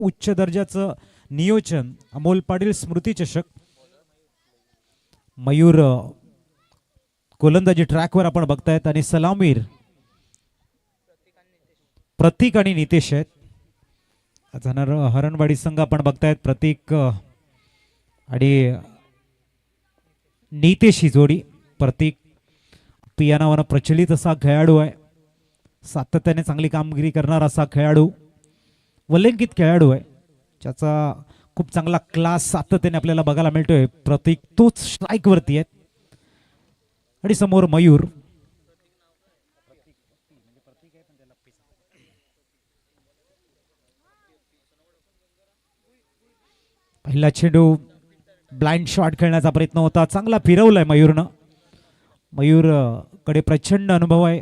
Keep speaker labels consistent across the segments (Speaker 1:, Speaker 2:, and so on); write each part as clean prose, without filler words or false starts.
Speaker 1: उच्च दर्जाचं नियोजन अमोल पाटील स्मृती चषक मयूर गोलंदाजी ट्रॅकवर आपण बघतायत आणि सलामीर प्रतीक आणि नितेश आहेत जाणार हरणवाडी संघ आपण बघतायत प्रतीक आणि नितेश ही जोडी प्रतीक पिया नावानं प्रचलित असा खेळाडू आहे सातत्याने चांगली कामगिरी करणारा असा खेळाडू वलंकित खेळाडू आहे ज्याचा खूप चांगला क्लास सातत्याने आपल्याला बघायला मिळतोय प्रतीक तोच स्ट्राइक वरती आहे आणि समोर मयूर पहिला चेंडू ब्लाइंड शॉट खेळण्याचा प्रयत्न होता चांगला फिरवलाय मयूरनं मयूर कडे प्रचंड अनुभव आहे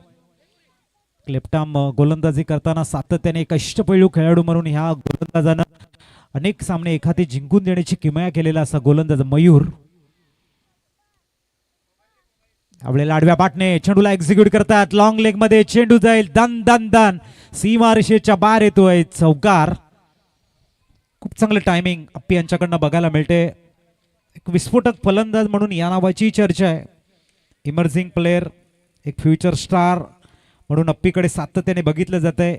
Speaker 1: लेफ्टाम गोलंदाजी करताना सातत्याने एक अष्टपैलू खेळाडू म्हणून ह्या गोलंदाजानं अनेक सामने एखादी जिंकून देण्याची किमया केलेला असा गोलंदाज मयूर आपल्याला आडव्या पाटने चेंडूला एक्झिक्यूट करतात लॉंग लेग मध्ये चेंडू जाईल दन दन दन सीमारेषेच्या बाहेर येतोय चौकार खूप चांगलं टायमिंग अप्पी यांच्याकडनं बघायला मिळते एक विस्फोटक फलंदाज म्हणून या नावाची चर्चा आहे इमर्जिंग प्लेअर एक फ्युचर स्टार म्हणून अप्पीकडे सातत्याने बघितलं जात आहे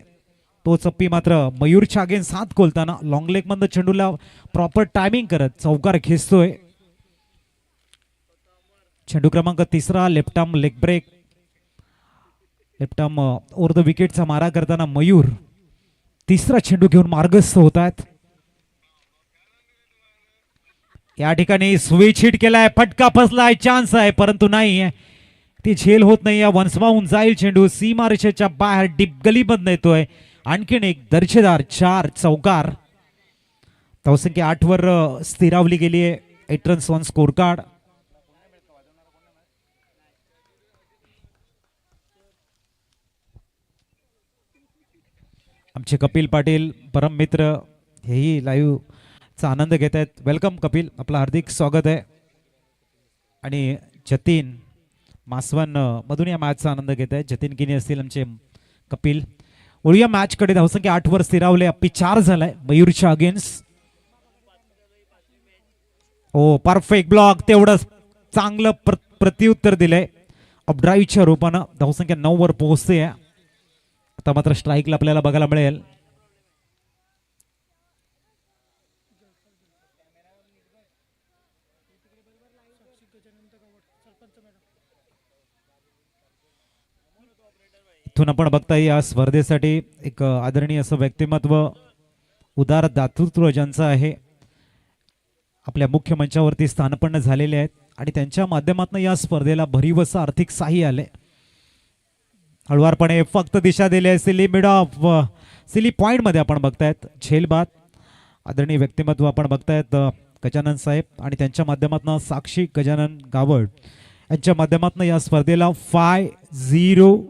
Speaker 1: तोच अप्पी मात्र मयूरच्या अगेन्स्ट साथ खोलताना लॉंग लेग मधनं चेंडूला प्रॉपर टायमिंग करत चौकार खेचतोय चेंडू क्रमांक तिसरा left arm leg break left arm over the विकेटचा मारा करताना मयूर तिसरा चेंडू घेऊन मार्गस्थ होत आहेत या ठिकाणी स्विच हिट केलाय फटका फसलाय चान्स आहे परंतु नाही ती झेल होत नाही वंसवाहून जाईल चेंडू सीमारेषेच्या बाहेर डीप गलीमधनं येतोय आणखीन एक दर्जेदार 4 चौकार धावसंख्या 8 वर स्थिरावली गेली आहे 8 रन्स ऑन स्कोर कार्ड आमचे कपिल पाटील परम मित्र हेही लाईव्ह चा आनंद घेत आहेत वेलकम कपिल आपलं हार्दिक स्वागत आहे आणि जतीन मासवन मधून या मॅचचा आनंद घेत आहेत जतीन किनी असतील आमचे कपिल वळूया मॅच कडे धावसंख्या 8 वर स्थिरावले अप्पी 4 झालाय मयूरच्या अगेन्स्ट हो परफेक्ट ब्लॉक तेवढंच चांगलं प्रत्युत्तर दिलंय अपड्राईव्हच्या रूपानं धावसंख्या 9 वर पोहोचते आता मात्र स्ट्राईकला आपल्याला बघायला मिळेल इथून आपण बघता या स्पर्धेसाठी एक आदरणीय असं व्यक्तिमत्व उदार दातृत्व ज्यांचं आहे आपल्या मुख्य मंचावरती स्थानपन्न झालेले आहेत आणि त्यांच्या माध्यमातून या स्पर्धेला भरीव असं आर्थिक सहाय्य आले हळवारपणे फक्त दिशा दिली आहे silly mid of silly point मध्ये आपण बघतायत झेलबाद आदरणीय व्यक्तिमत्व आपण बघतायत गजानन साहेब आणि त्यांच्या माध्यमातून साक्षी गजानन गावड यांच्या माध्यमातून या स्पर्धेला 5000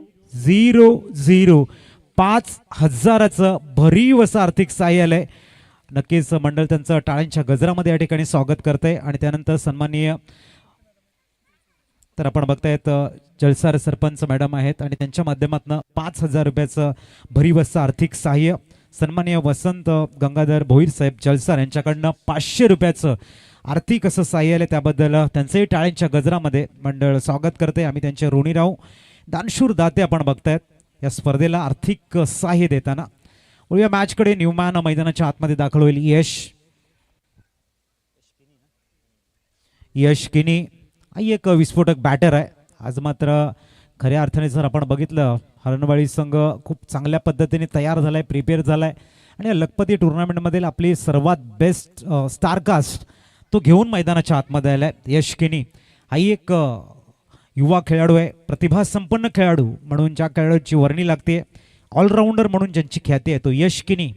Speaker 1: 5000चं भरीव असं आर्थिक सहाय्य आलंय नक्कीच मंडळ त्यांचं टाळ्यांच्या गजरामध्ये या ठिकाणी स्वागत करते आणि त्यानंतर सन्माननीय तर आपण बघतायत जलसार सरपंच मॅडम आहेत आणि त्यांच्या माध्यमातून 5000 रुपयाचं भरीव असं आर्थिक सहाय्य सन्माननीय वसंत गंगाधर भोईर साहेब जलसार यांच्याकडनं 500 रुपयाचं आर्थिक असं सहाय्य आलं त्याबद्दल त्यांचंही टाळ्यांच्या गजरामध्ये मंडळ स्वागत करते आम्ही त्यांचे ऋणी राहू दानशूर दाते आपण बघतायत या स्पर्धेला आर्थिक सहाय्य देताना या मॅच कडे न्यूमॅन मैदानाच्या आतमध्ये दाखल होईल यश किनी ही एक विस्फोटक बॅटर आहे आज मात्र खऱ्या अर्थाने जर आपण बघितलं हरणवाडी संघ खूप चांगल्या पद्धतीने तयार झालाय प्रिपेअर झालाय आणि लखपती टुर्नामेंटमधील आपली सर्वात बेस्ट स्टारकास्ट तो घेऊन मैदानाच्या आतमध्ये आलाय यश किनी हाही एक युवा खेळाडू आहे प्रतिभा संपन्न खेळाडू म्हणून ज्या खेळाडूची वर्णी लागते ऑलराऊंडर म्हणून ज्यांची ख्याती आहे तो यश किनी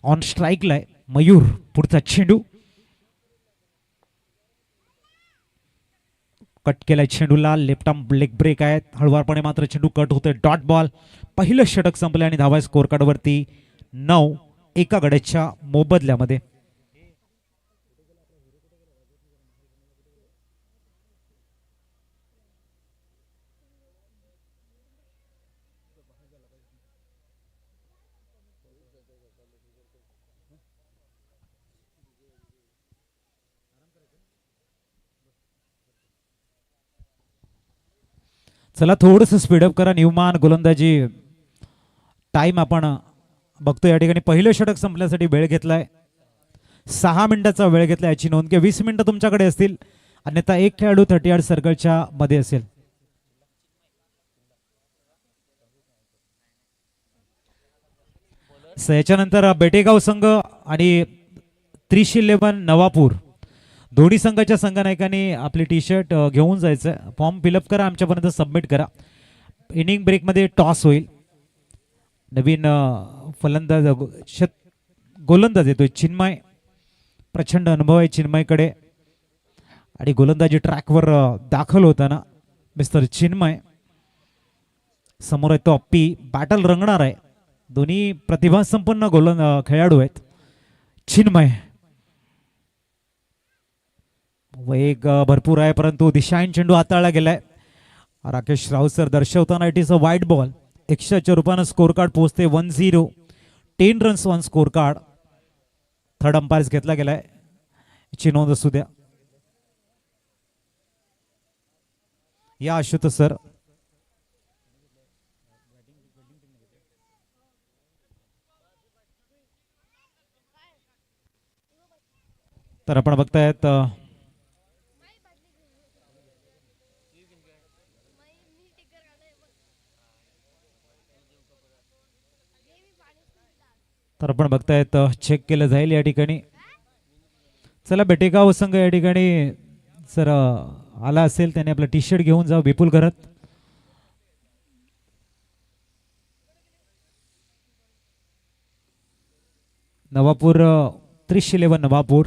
Speaker 1: ऑन स्ट्राईकला आहे मयूर पुढचा चेंडू कट केलाय चेंडूला लेफ्ट आर्म लेग ब्रेक आहे हळवारपणे मात्र चेंडू कट होतोय डॉट बॉल पहिलं षटक संपले आणि धावा स्कोर कार्ड वरती 9 एका गड्याच्या मोबदल्यामध्ये चला थोडंसं स्पीडअप करा. न्यूमान गोलंदाजी टाइम आपण बघतो या ठिकाणी. पहिलं षटक संपल्यासाठी वेळ घेतलाय, 6 मिनिटाचा वेळ घेतला, याची नोंद घ्या. 20 मिनिटं तुमच्याकडे असतील, अन्यथा एक खेळाडू 38 सर्कलच्या मध्ये असेल. याच्यानंतर बेटेगाव संघ आणि 311 नवापूर दोन्ही संघाच्या संघनायकांनी आपली टी शर्ट घेऊन जायचं. फॉर्म फिलअप करा, आमच्यापर्यंत सबमिट करा. इनिंग ब्रेकमध्ये टॉस होईल. नवीन फलंदाज गोलंदाज येतोय चिन्मय. प्रचंड अनुभव आहे चिन्मयकडे आणि गोलंदाजी ट्रॅकवर दाखल होताना मिस्टर चिन्मय. समोर आहे तो अप्पी. बॅटल रंगणार आहे. दोन्ही प्रतिभासंपन्न खेळाडू आहेत. चिन्मय वेग भरपूर आहे, परंतु दिशाहीन चेंडू हाताळला गेलाय. राकेश राऊत सर दर्शवताना it is a wide ball. 100च्या रूपानं स्कोर कार्ड पोहोचते 1-0. 10 runs on score card. Third umpires घेतला गेलाय, याची नोंद असू द्या. या आशुतोष सर. तर आपण बघतायत चेक केलं जाईल या ठिकाणी. चला बेटेगाव संघ या ठिकाणी जर आला असेल त्याने आपला टी शर्ट घेऊन जाऊ. विपुल करत. नवापूर 311 नवापूर.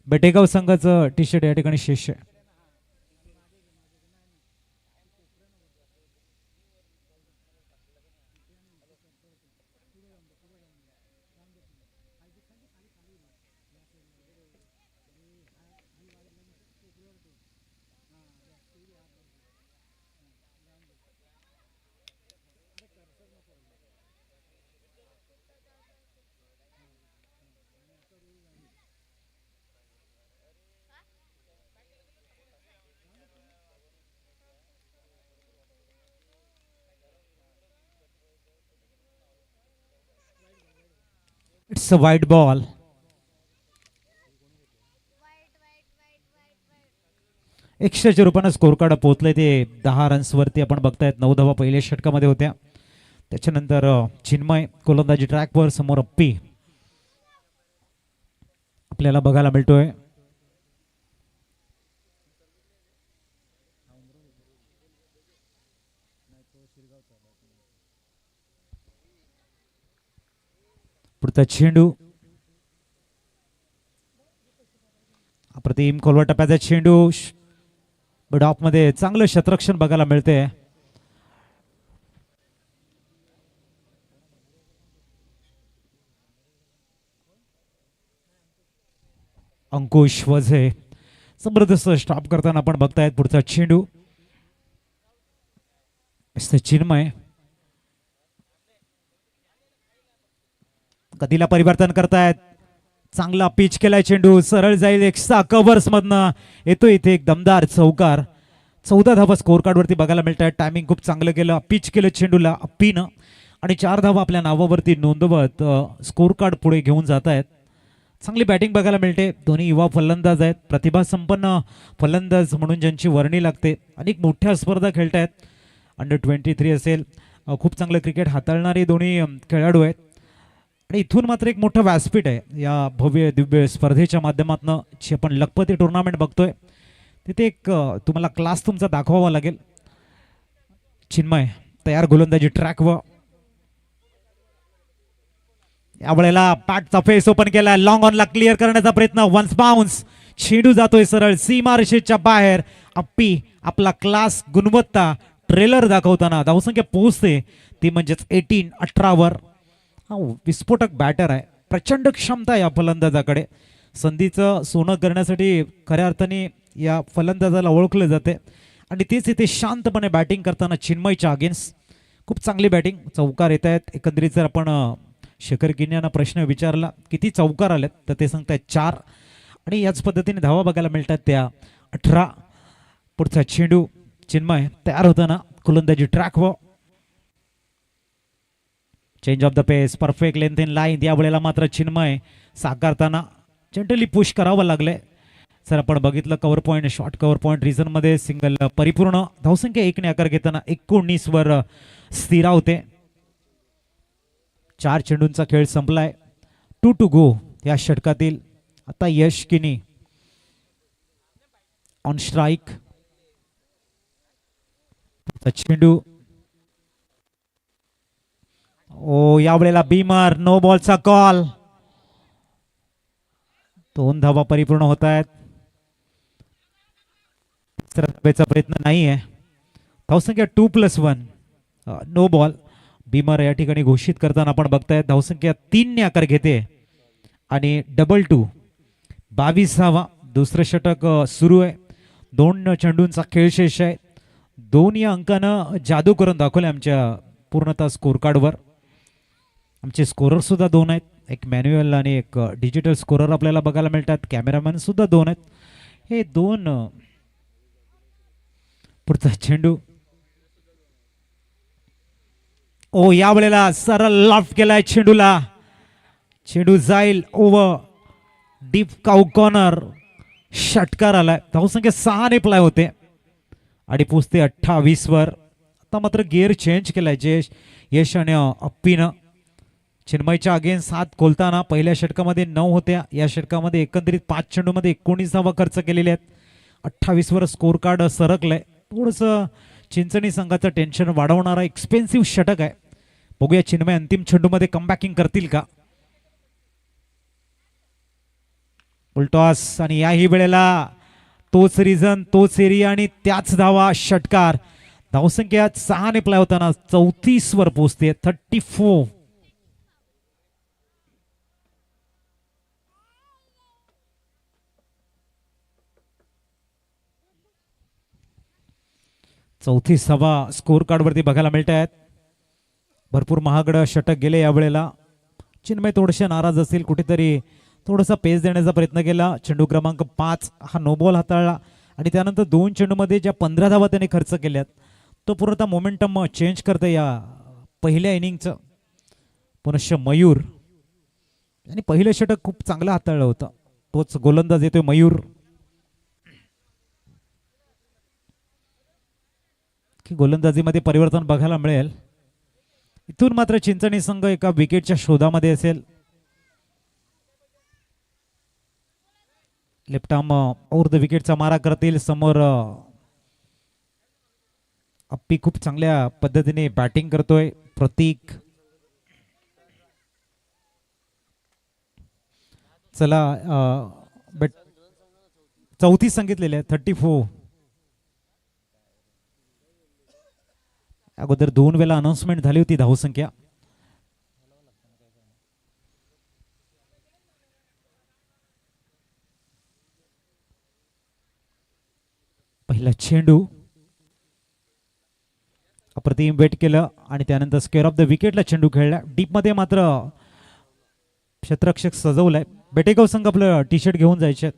Speaker 1: बेटेगाव संघाचं टी शर्ट या ठिकाणी शेष आहे. It's a wide ball. एकशेच्या रूपानं स्कोर कार्ड पोहोचले ते 10 रन्सवरती. आपण बघतायत 9 धावा पहिल्या षटकामध्ये होत्या. त्याच्यानंतर चिन्मय गोलंदाजी ट्रॅकवर. समोर अप्पी आपल्याला बघायला मिळतोय. पुढचा चेंडू अप्रतिम खोलवा टप्प्याचा चेंडू. बट ऑफ मध्ये चांगलं शतरक्षण बघायला मिळते. अंकुश वझे जबरदस्त स्टॉप करताना आपण बघतायत. पुढचा चेंडू चिन्मय गतीला परिवर्तन करतायत. चांगला पिच केलाय चेंडू. सरळ जाईल. एक्स्ट्रा कव्हर्स मधनं येतो इथे एक दमदार चौकार. 14 धावा स्कोर कार्ड वरती बघायला मिळत आहेत. टायमिंग खूप चांगलं केलं. पिच केलं चेंडूला अप्पीनं आणि 4 धावा आपल्या नावावरती नोंदवत स्कोर कार्ड पुढे घेऊन जात आहेत. चांगली बॅटिंग बघायला मिळते. दोन्ही युवा फलंदाज आहेत. प्रतिभा संपन्न फलंदाज म्हणून ज्यांची वर्णी लागते. अनेक मोठ्या स्पर्धा खेळतायत. अंडर-23 असेल. खूप चांगलं क्रिकेट हाताळणारे दोन्ही खेळाडू आहेत. आणि इथून मात्र एक मोठं व्यासपीठ आहे या भव्य दिव्य स्पर्धेच्या माध्यमातून जी आपण लखपती टुर्नामेंट बघतोय. तिथे एक तुम्हाला क्लास तुमचा दाखवावा लागेल. चिन्मय तयार गोलंदाजी ट्रॅकवर. यावेळेला पॅटचा फेस ओपन केला. लॉंग ऑनला क्लिअर करण्याचा प्रयत्न. Once bounce. चेंडू जातोय सरळ सीमारेषेच्या बाहेर. अप्पी आपला क्लास गुणवत्ता ट्रेलर दाखवताना धावसंख्या पोहोचते ती म्हणजेच 18 वर. विस्फोटक बॅटर आहे. प्रचंड क्षमता या फलंदाजाकडे. संधीचं सोनं करण्यासाठी खऱ्या अर्थाने या फलंदाजाला ओळखले जाते आणि तेच इथे शांतपणे बॅटिंग करताना चिन्मयच्या अगेन्स्ट खूप चांगली बॅटिंग. चौकार येत आहेत. एकंदरीत जर आपण शेखर किन्यांना प्रश्न विचारला किती चौकार आलेत तर ते सांगतायत 4 आणि याच पद्धतीने धावा बघायला मिळतात त्या 18. पुढचा चेंडू चिन्मय तयार होताना गोलंदाजी ट्रॅक व change of the pace, perfect length in line. या वेळेला मात्र चिन्मय साकारताना जनरली पुश करावं लागले. सर आपण बघितलं cover point, short cover point reason मध्ये सिंगल परिपूर्ण धावसंख्या 1 ने आकार घेताना 19 वर स्थिरावते. 4 चेंडूंचा खेळ संपलाय. 2 टू गो या षटकातील. आता यश किनी ऑन स्ट्राईक. चेंडू ओ या वेळेला बीमर, नो बॉलचा कॉल. 2 धावा परिपूर्ण होत आहेत. धावेचा प्रयत्न नाहीये. धावसंख्या 2+1, नो बॉल. बीमर या ठिकाणी घोषित करताना आपण बघताय धावसंख्या 3 ने आकार घेते आणि डबल 2. 22 धावा. दुसरं षटक सुरू आहे. 2 चेंडूंचा खेळ शेष आहे. 2 या अंकानं जादू करून दाखवले आमच्या पूर्णतः स्कोर कार्डवर. आमचे स्कोरर सुद्धा 2 आहेत. एक मॅन्युअल आणि एक डिजिटल स्कोरर आपल्याला बघायला मिळतात. कॅमेरामॅन सुद्धा 2 आहेत. हे 2. पुढचा चेंडू ओ या वेळेला सरळ लॉफ्ट केलाय चेंडूला. चेंडू जाईल ओव्हर डीप काउ कॉर्नर. षटकार आलाय. धावसंख्या 6 ने प्लाय होते आणि पोचते 28 वर. आता मात्र गिअर चेंज केलाय यश आणि अप्पीनं. चिन्मयच्या अगेन्स्ट 7 खोलताना पहिल्या षटकामध्ये 9 होत्या. या षटकामध्ये एकंदरीत 5 चेंडूमध्ये 19 धावा खर्च केलेल्या आहेत. 28 वर स्कोर कार्ड सरकलंय. थोडंसं चिंचणी संघाचं टेन्शन वाढवणारा एक्सपेन्सिव्ह षटक आहे. बघूया चिन्मय अंतिम चेंडूमध्ये कमबॅकिंग करतील का. उलटॉस आणि याही वेळेला तोच रिझन, तोच एरिया आणि त्याच धावा. षटकार. धावसंख्या 6 ने प्लाय होताना 34 वर पोहोचते. 34. चौथी सभा स्कोर कार्ड वरती बघायला मिळत आहेत. भरपूर महागड षटक गेले यावेळेला. चिन्मय थोडेसे नाराज असतील. कुठेतरी थोडासा पेस देण्याचा प्रयत्न केला. चेंडू क्रमांक 5 हा नो बॉल हाताळला आणि त्यानंतर 2 चेंडूमध्ये ज्या 15 धावा त्याने खर्च केल्यात तो पूर्णतः मोमेंटम चेंज करते या पहिल्या इनिंगचं. पुनश्च मयूर आणि पहिलं षटक खूप चांगलं हाताळलं होतं. तोच गोलंदाज येतोय मयूर. की गोलंदाजीमध्ये परिवर्तन बघायला मिळेल. इथून मात्र चिंचणी संघ एका विकेटच्या शोधामध्ये असेल. लेफ्ट आर्म ओव्हर द विकेटचा मारा करतील. समोर अप्पी खूप चांगल्या पद्धतीने बॅटिंग करतोय. प्रतीक चला चौथी सांगितलेली आहे. 34. अगोदर 2 वेळा अनाउन्समेंट झाली होती धावसंख्या. पहिला चेंडू अप्रतिम वेट केलं आणि त्यानंतर स्क्वेअर ऑफ द विकेटला चेंडू खेळला. डीप मध्ये मात्र क्षेत्ररक्षक सजवलाय. बेटेगाव संघ आपलं टी शर्ट घेऊन जायचे.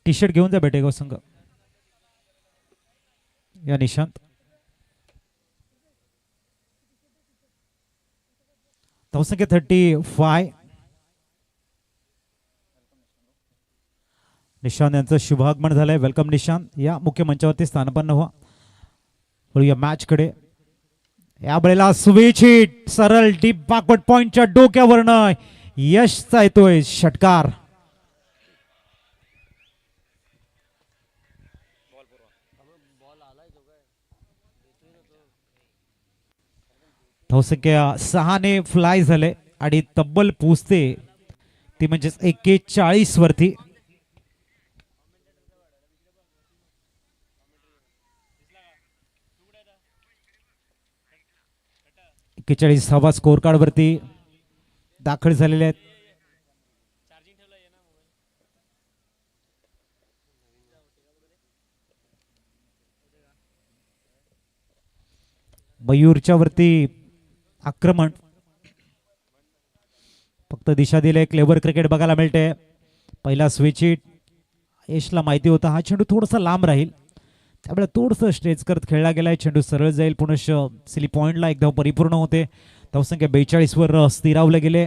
Speaker 1: टी शर्ट घेऊन जा बेटेगाव संघ. या निशांत. धावसंख्या 35. निशांत यांचं शुभागमन झालंय. वेलकम निशांत. या मुख्य मंचावरती स्थानपन्न व्हा. वळूया मॅच कडे. या वेळेला स्विच हिट सरळ डीप बॅकवर्ड पॉइंटच्या डोक्यावरनं यशचा येतोय षटकार. धावसंख्या 6 ने फ्लाय झाले आणि तब्बल पोचते ती म्हणजे 41 वरती. धावा स्कोर कार्ड वरती दाखल झालेले आहेत. मयूरच्या वरती आक्रमण. फक्त दिशा दिले. क्लेवर क्रिकेट बघायला मिळते. पहिला स्विच हिट यशला माहिती होता हा चेंडू थोडासा लांब राहील, त्यामुळे थोडंसं स्ट्रेच करत खेळला गेलाय. चेंडू सरळ जाईल, पुनश्च सिली पॉइंटला एक धाव परिपूर्ण होते. धावसंख्या 42 वर स्थिरावले गेले.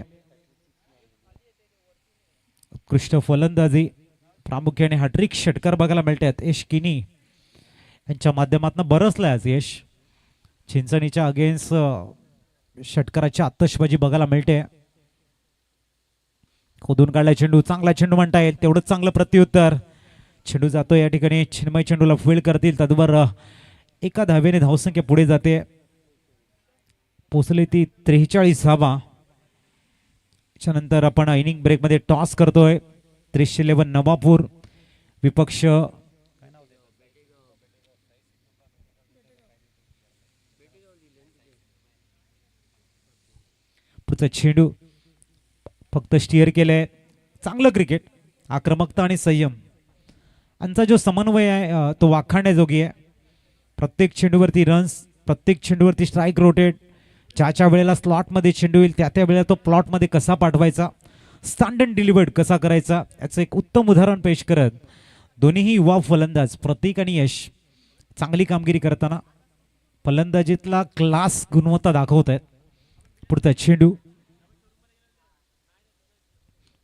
Speaker 1: उत्कृष्ट फलंदाजी, प्रामुख्याने हॅट्रिक षटकार बघायला मिळतात यश किनी यांच्या माध्यमातून. बरसलाय आज यश. चिंचणीच्या अगेन्स्ट षटकाराची आतषबाजी बघायला मिळते. खोदून काढलाय चेंडू, चांगला चेंडू म्हणता येईल, तेवढंच चांगलं प्रत्युत्तर. चेंडू जातो या ठिकाणी, चिन्मय चेंडूला फील्ड करतील, तद्वर एका धावेने धावसंख्या पुढे जाते. पोचली ती 43 धावा. त्यानंतर आपण इनिंग ब्रेकमध्ये टॉस करतोय. 11 नवापूर विपक्ष पुढचा चेंडू फक्त स्टिअर केलंय. चांगलं क्रिकेट, आक्रमकता आणि संयम यांचा जो समन्वय आहे तो वाखाणण्याजोगी आहे. प्रत्येक चेंडूवरती रन्स, प्रत्येक चेंडूवरती स्ट्राईक रोटेट, ज्याच्या वेळेला स्लॉटमध्ये चेंडू येईल त्या वेळेला तो प्लॉटमध्ये कसा पाठवायचा, स्टँड अँड डिलिव्हर्ड कसा करायचा, याचं एक उत्तम उदाहरण पेश करत दोन्हीही युवा फलंदाज प्रतीक आणि यश चांगली कामगिरी करताना फलंदाजीतला क्लास गुणवत्ता दाखवत आहेत. पुढचा चेंडू,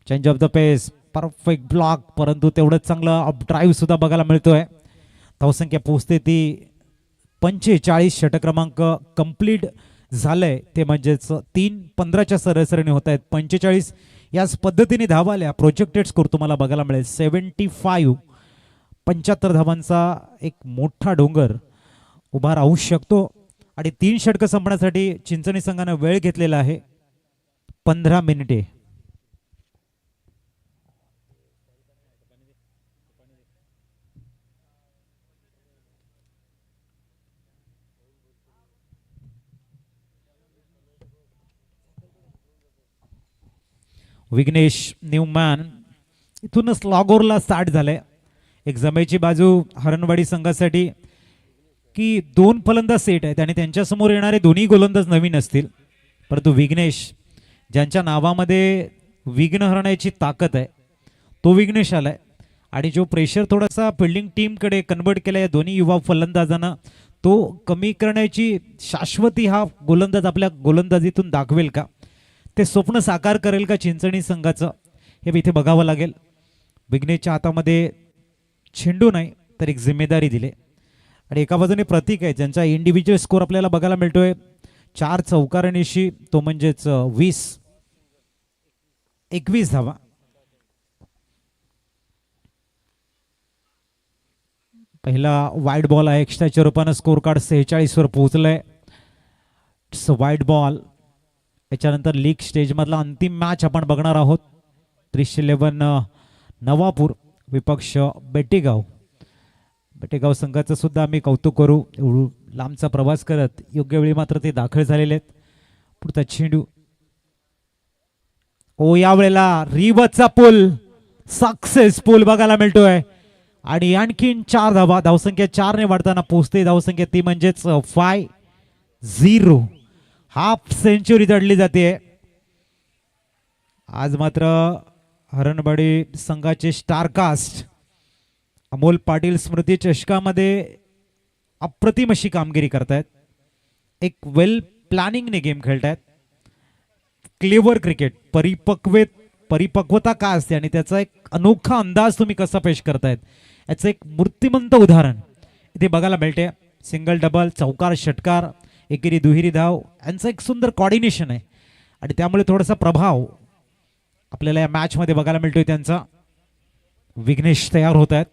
Speaker 1: change of the pace, perfect block, परंतु तेवढंच चांगलं अप ड्राईव्ह सुद्धा बघायला मिळतोय. धावसंख्या पोहोचते ती 45. षटक क्रमांक कंप्लीट झालंय ते म्हणजेच 3-15च्या सरासरीने होत आहेत. 45 याच पद्धतीने धावा आल्या. प्रोजेक्टेड स्कोर तुम्हाला बघायला मिळेल 75. 75 धावांचा एक मोठा डोंगर उभा राहू शकतो. आणि 3 षटकं संपण्यासाठी चिंचणी संघानं वेळ घेतलेला आहे 15 मिनिटे. विघ्नेश न्यूमॅन इथूनच लागोरला स्टार्ट झालंय. एक जमेची बाजू हरणवाडी संघासाठी की 2 फलंदाज सेट आहेत आणि त्यांच्यासमोर येणारे दोन्ही गोलंदाज नवीन असतील, परंतु विघ्नेश ज्यांच्या नावामध्ये विघ्न हरण्याची ताकद आहे तो विघ्नेश आलाय. आणि जो प्रेशर थोडासा फिल्डिंग टीमकडे कन्वर्ट केला या दोन्ही युवा फलंदाजांना, तो कमी करण्याची शाश्वती हा गोलंदाज आपल्या गोलंदाजीतून दाखवेल का, ते स्वप्न साकार करेल का चिंचणी संघाचं, हे इथे बघावं लागेल. विघ्नेशच्या हातामध्ये चेंडू नाही तर एक जिम्मेदारी दिली आणि एका बाजूने प्रतीक आहे ज्यांचा इंडिव्हिज्युअल स्कोर आपल्याला बघायला मिळतोय 4 चौकारणीशी, तो म्हणजेच 21 धावा. पहिला वाईड बॉल आहे, एक्स्ट्राच्या रूपानं स्कोर कार्ड 46 वर पोहोचलंय. It's wide ball. याच्यानंतर लीग स्टेज मधला अंतिम मॅच आपण बघणार आहोत. 11 नवापूर विपक्ष बेटेगाव. बेटेगाव संघाचं सुद्धा आम्ही कौतुक करू, लांबचा प्रवास करत योग्य वेळी मात्र ते दाखल झालेले आहेत. पुढचा चेंडू, ओ यावेळेला रिवचा पूल सक्सेसफुल बघायला मिळतोय आणि आणखीन 4 धावा. धावसंख्या 4 ने वाढताना पोहोचते. धावसंख्या ती म्हणजेच 5-0. हाफ सेंचुरी दडली जाते. आज मात्र हरणवाडी संघाचे स्टारकास्ट अमोल पाटील स्मृती चषकामध्ये अप्रतिम अशी कामगिरी करतायत. एक वेल प्लॅनिंगने गेम खेळतायत. क्लेवर क्रिकेट, परिपक्वता काय असते आणि त्याचा एक अनोखा अंदाज तुम्ही कसा पेश करतायत याचं एक मूर्तिमंत उदाहरण इथे बघायला मिळते. सिंगल, डबल, चौकार, षटकार, एकेरी दुहेरी धाव यांचं एक सुंदर कॉर्डिनेशन आहे आणि त्यामुळे थोडासा प्रभाव आपल्याला या मॅच मध्ये बघायला मिळतोय त्यांचा. विघ्नेश तयार होत आहेत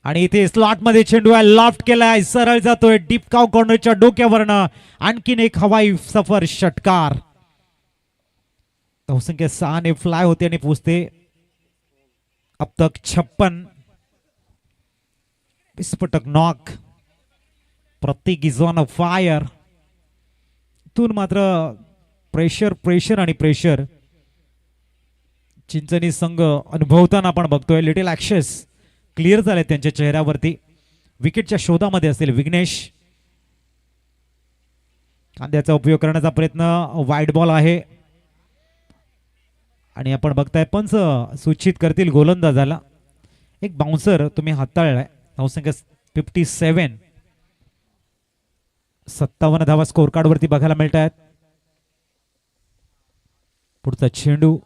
Speaker 1: आणि इथे स्लॉट मध्ये चेंडू आहे, लॉफ्ट केलाय, सरळ जातोय डीप काव कॉर्नरच्या डोक्यावरनं. आणखीन एक हवाई सफर षटकार. धावसंख्या 6 ने फ्लाय होते आणि पोचते अब तक 56. विस्फोटक knock. Pratik is on a fire. इथून मात्र प्रेशर आणि प्रेशर चिंचणी संघ अनुभवताना आपण बघतोय. लिटिल ॲक्शेस क्लिअर झाले त्यांच्या चेहऱ्यावरती. विकेटच्या शोधामध्ये असेल विघ्नेश. कांद्याचा उपयोग करण्याचा प्रयत्न, वाईड बॉल आहे आणि आपण बघताय पंच सूचित करतील गोलंदाजाला एक बाउन्सर तुम्ही हाताळलाय. धावसंख्या 57. 57 धावा स्कोर कार्ड वरती बघायला मिळत आहेत. पुढचा चेंडू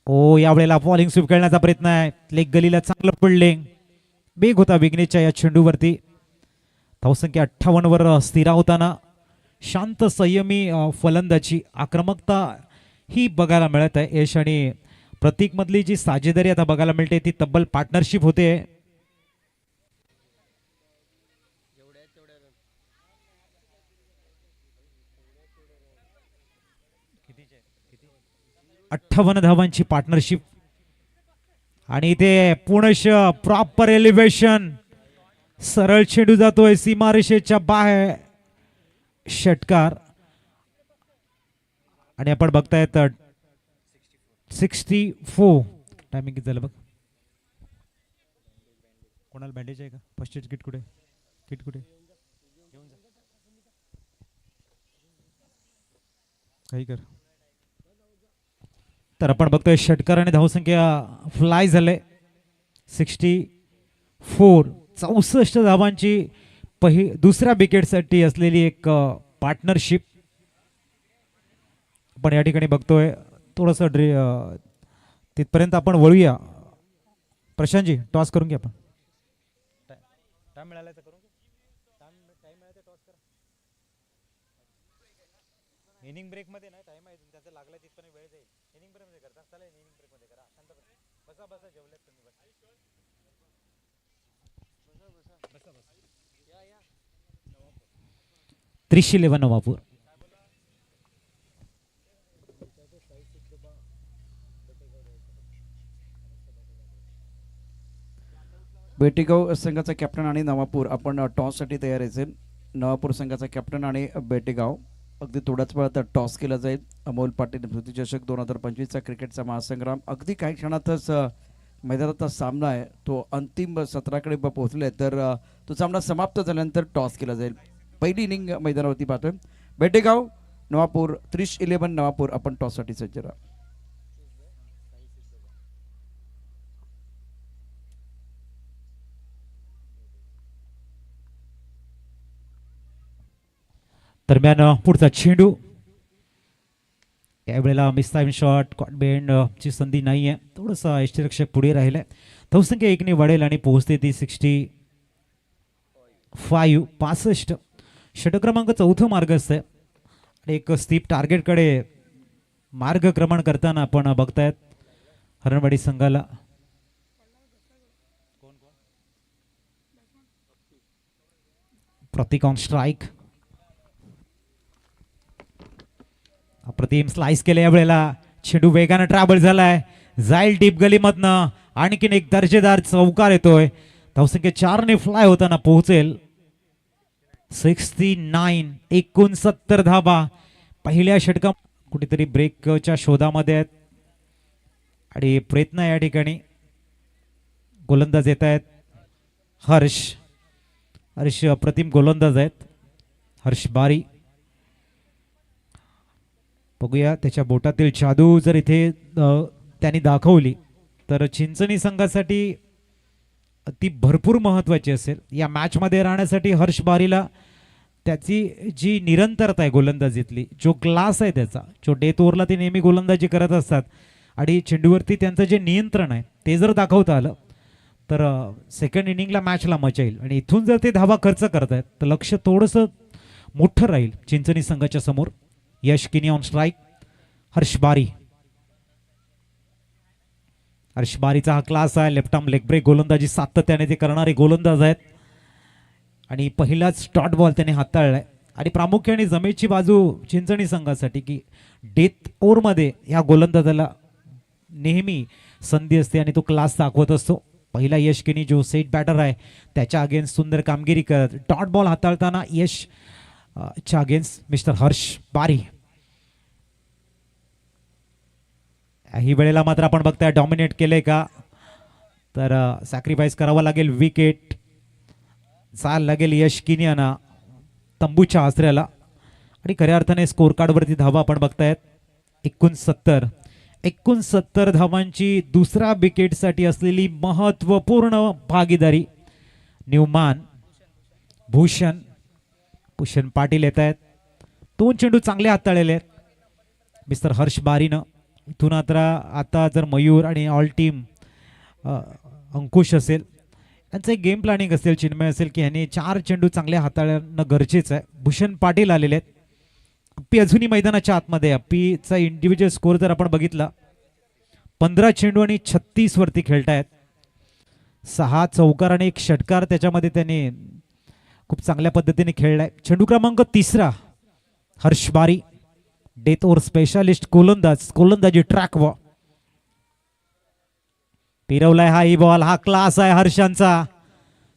Speaker 1: ओ यावेळेला फॉलिंग स्वीप खेळण्याचा प्रयत्न आहे. लेग गलीला चांगलं फिल्डिंग बेग होता विघ्नेशच्या या चेंडूवरती. धावसंख्या 58 वर स्थिर होताना शांत संयमी फलंदाजी आक्रमकता ही बघायला मिळत आहे. यश आणि प्रतीक मधली जी साजेदारी आता बघायला मिळते ती तब्बल पार्टनरशिप होते. 58 धावांची पार्टनरशिप आणि इथे पुनश प्रॉपर एलिव्हेशन. सरळ चेंडू जातोय सीमारेषेच्या बाहेर षटकार आणि आपण बघताय 64. टायमिंग किती झालं बघ. कोणाला बँडेज आहे का? फर्स्ट एड किट कुठे? किट कुठे? काही कर. तर आपण बघतोय षटकार आणि धावसंख्या फ्लाय झाले 64. 64 धावांची दुसऱ्या विकेटसाठी असलेली एक पार्टनरशिप आपण या ठिकाणी बघतोय. थोडंसं तिथपर्यंत आपण वळूया. प्रशांतजी टॉस करून घ्या. आपण टाइम मिळाला तर करून घ्या. टाइम मिळाला तर टॉस करा. इनिंग ब्रेक मध्ये नाही टाइम आहे त्याचा लागला तिथपर्यंत वेळ जाईल. इनिंग ब्रेक मध्ये करता चला. इनिंग ब्रेक मध्ये करा. शांत बसा बसा जेवलेत तुम्ही बसा बसा बसा. या 311 नवापूर.
Speaker 2: बेटेगाव संघाचा कॅप्टन आणि नवापूर आपण टॉससाठी तयार आहे. नवापूर संघाचा कॅप्टन आणि बेटेगाव अगदी थोड्याच वेळात टॉस केला जाईल. अमोल पाटील स्मृतिचषक 2025चा क्रिकेटचा महासंग्राम अगदी काही क्षणातच मैदानाचा सामना आहे तो अंतिम सत्राकडे पोहोचले. तर तो सामना समाप्त झाल्यानंतर टॉस केला जाईल. पहिली इनिंग मैदानावरती पाहतोय. बेटेगाव नवापूर 311 नवापूर आपण टॉससाठी सज्ज राहा.
Speaker 1: दरम्यान पुढचा चेंडू यावेळेला मिस टाइम शॉट कॉटबेंड ची संधी नाही आहे. थोडंसं यष्टीरक्षक पुढे राहिलाय. धावसंख्या 1 ने वाढेल आणि पोहोचते ती 65. षटक क्रमांक 4 मार्गस्थ आहे. एक स्टीप टार्गेटकडे मार्गक्रमण करताना आपण बघतायत हरणवाडी संघाला. प्रतीक ऑन स्ट्राईक. अप्रतिम स्लाइस केले. यावेळेला चेंडू वेगाने ट्रॅव्हल झालाय. जाईल डीप गलीमधनं. आणखीन एक दर्जेदार चौकार येतोय. धावसंख्या 4 ने फ्लाय होताना पोहोचेल 69. 69 धावा पहिल्या षटका. कुठेतरी ब्रेकच्या शोधामध्ये आहेत आणि प्रयत्न या ठिकाणी गोलंदाज येत आहेत. हर्ष अप्रतिम गोलंदाज आहेत. हर्ष बारी. बघूया त्याच्या बोटातील जादू जर इथे त्यांनी दाखवली तर चिंचणी संघासाठी ती भरपूर महत्वाची असेल. या मॅच मध्ये राहण्यासाठी हर्ष बारीला त्याची जी निरंतरता आहे गोलंदाजीतली, जो क्लास आहे त्याचा, जो डेथ ओव्हरला ते नेहमी गोलंदाजी करत असतात आणि चेंडूवरती त्यांचं जे नियंत्रण आहे ते जर दाखवता आलं तर सेकंड इनिंगला मॅचला मजा येईल. आणि इथून जर ते धावा खर्च करतायत तर लक्ष थोडंसं मोठं राहील चिंचणी संघाच्या समोर. यश किनी ऑन स्ट्राईक. हर्ष बारीचा हा क्लास आहे. लेफ्ट आर्म लेग ब्रेक गोलंदाजी सातत्याने ते करणारे गोलंदाज आहेत आणि पहिलाच डॉट बॉल त्याने हाताळलाय. आणि प्रामुख्याने जमेची बाजू चिंचणी संघासाठी की डेथ ओव्हरमध्ये ह्या गोलंदाजाला नेहमी संधी असते आणि तो क्लास दाखवत असतो. पहिला यश किनी जो सेट बॅटर आहे त्याच्या अगेन्स्ट सुंदर कामगिरी करत डॉट बॉल हाताळताना यश च्या अगेन्स्ट मिस्टर हर्ष बारी. ही वेळेला मात्र आपण बघताय डॉमिनेट केले का तर सॅक्रिफाईस करावा लागेल. विकेट चाल लागेल यश किनियाना तंबूच्या आसऱ्याला. आणि खऱ्या अर्थाने स्कोर कार्डवरती धावा आपण बघतायत 69 धावांची दुसऱ्या विकेटसाठी असलेली महत्वपूर्ण भागीदारी न्यूमान भूषण पाटील येत आहेत. 2 चेंडू चांगले हाताळलेले आहेत मिस्टर हर्ष बारीनं. इथून आता जर मयूर आणि ऑल टीम अंकुश असेल त्यांचं एक गेम प्लॅनिंग असेल, चिन्मय असेल की ह्याने 4 चेंडू चांगले हाताळणं गरजेचं आहे. भूषण पाटील आलेले आहेत. अप्पी अजूनही मैदानाच्या आतमध्ये. अप्पीचा इंडिव्हिज्युअल स्कोर जर आपण बघितला 15 चेंडू आणि 36 वरती खेळतायत. 6 चौकार आणि 1 षटकार त्याच्यामध्ये त्याने खूप चांगल्या पद्धतीने खेळलाय. चेंडू क्रमांक 3 हर्ष बारी डेथ ओव्हर स्पेशालिस्ट गोलंदाजी ट्रॅक व फिरवलाय. हा ही बॉल, हा क्लास आहे हर्षांचा.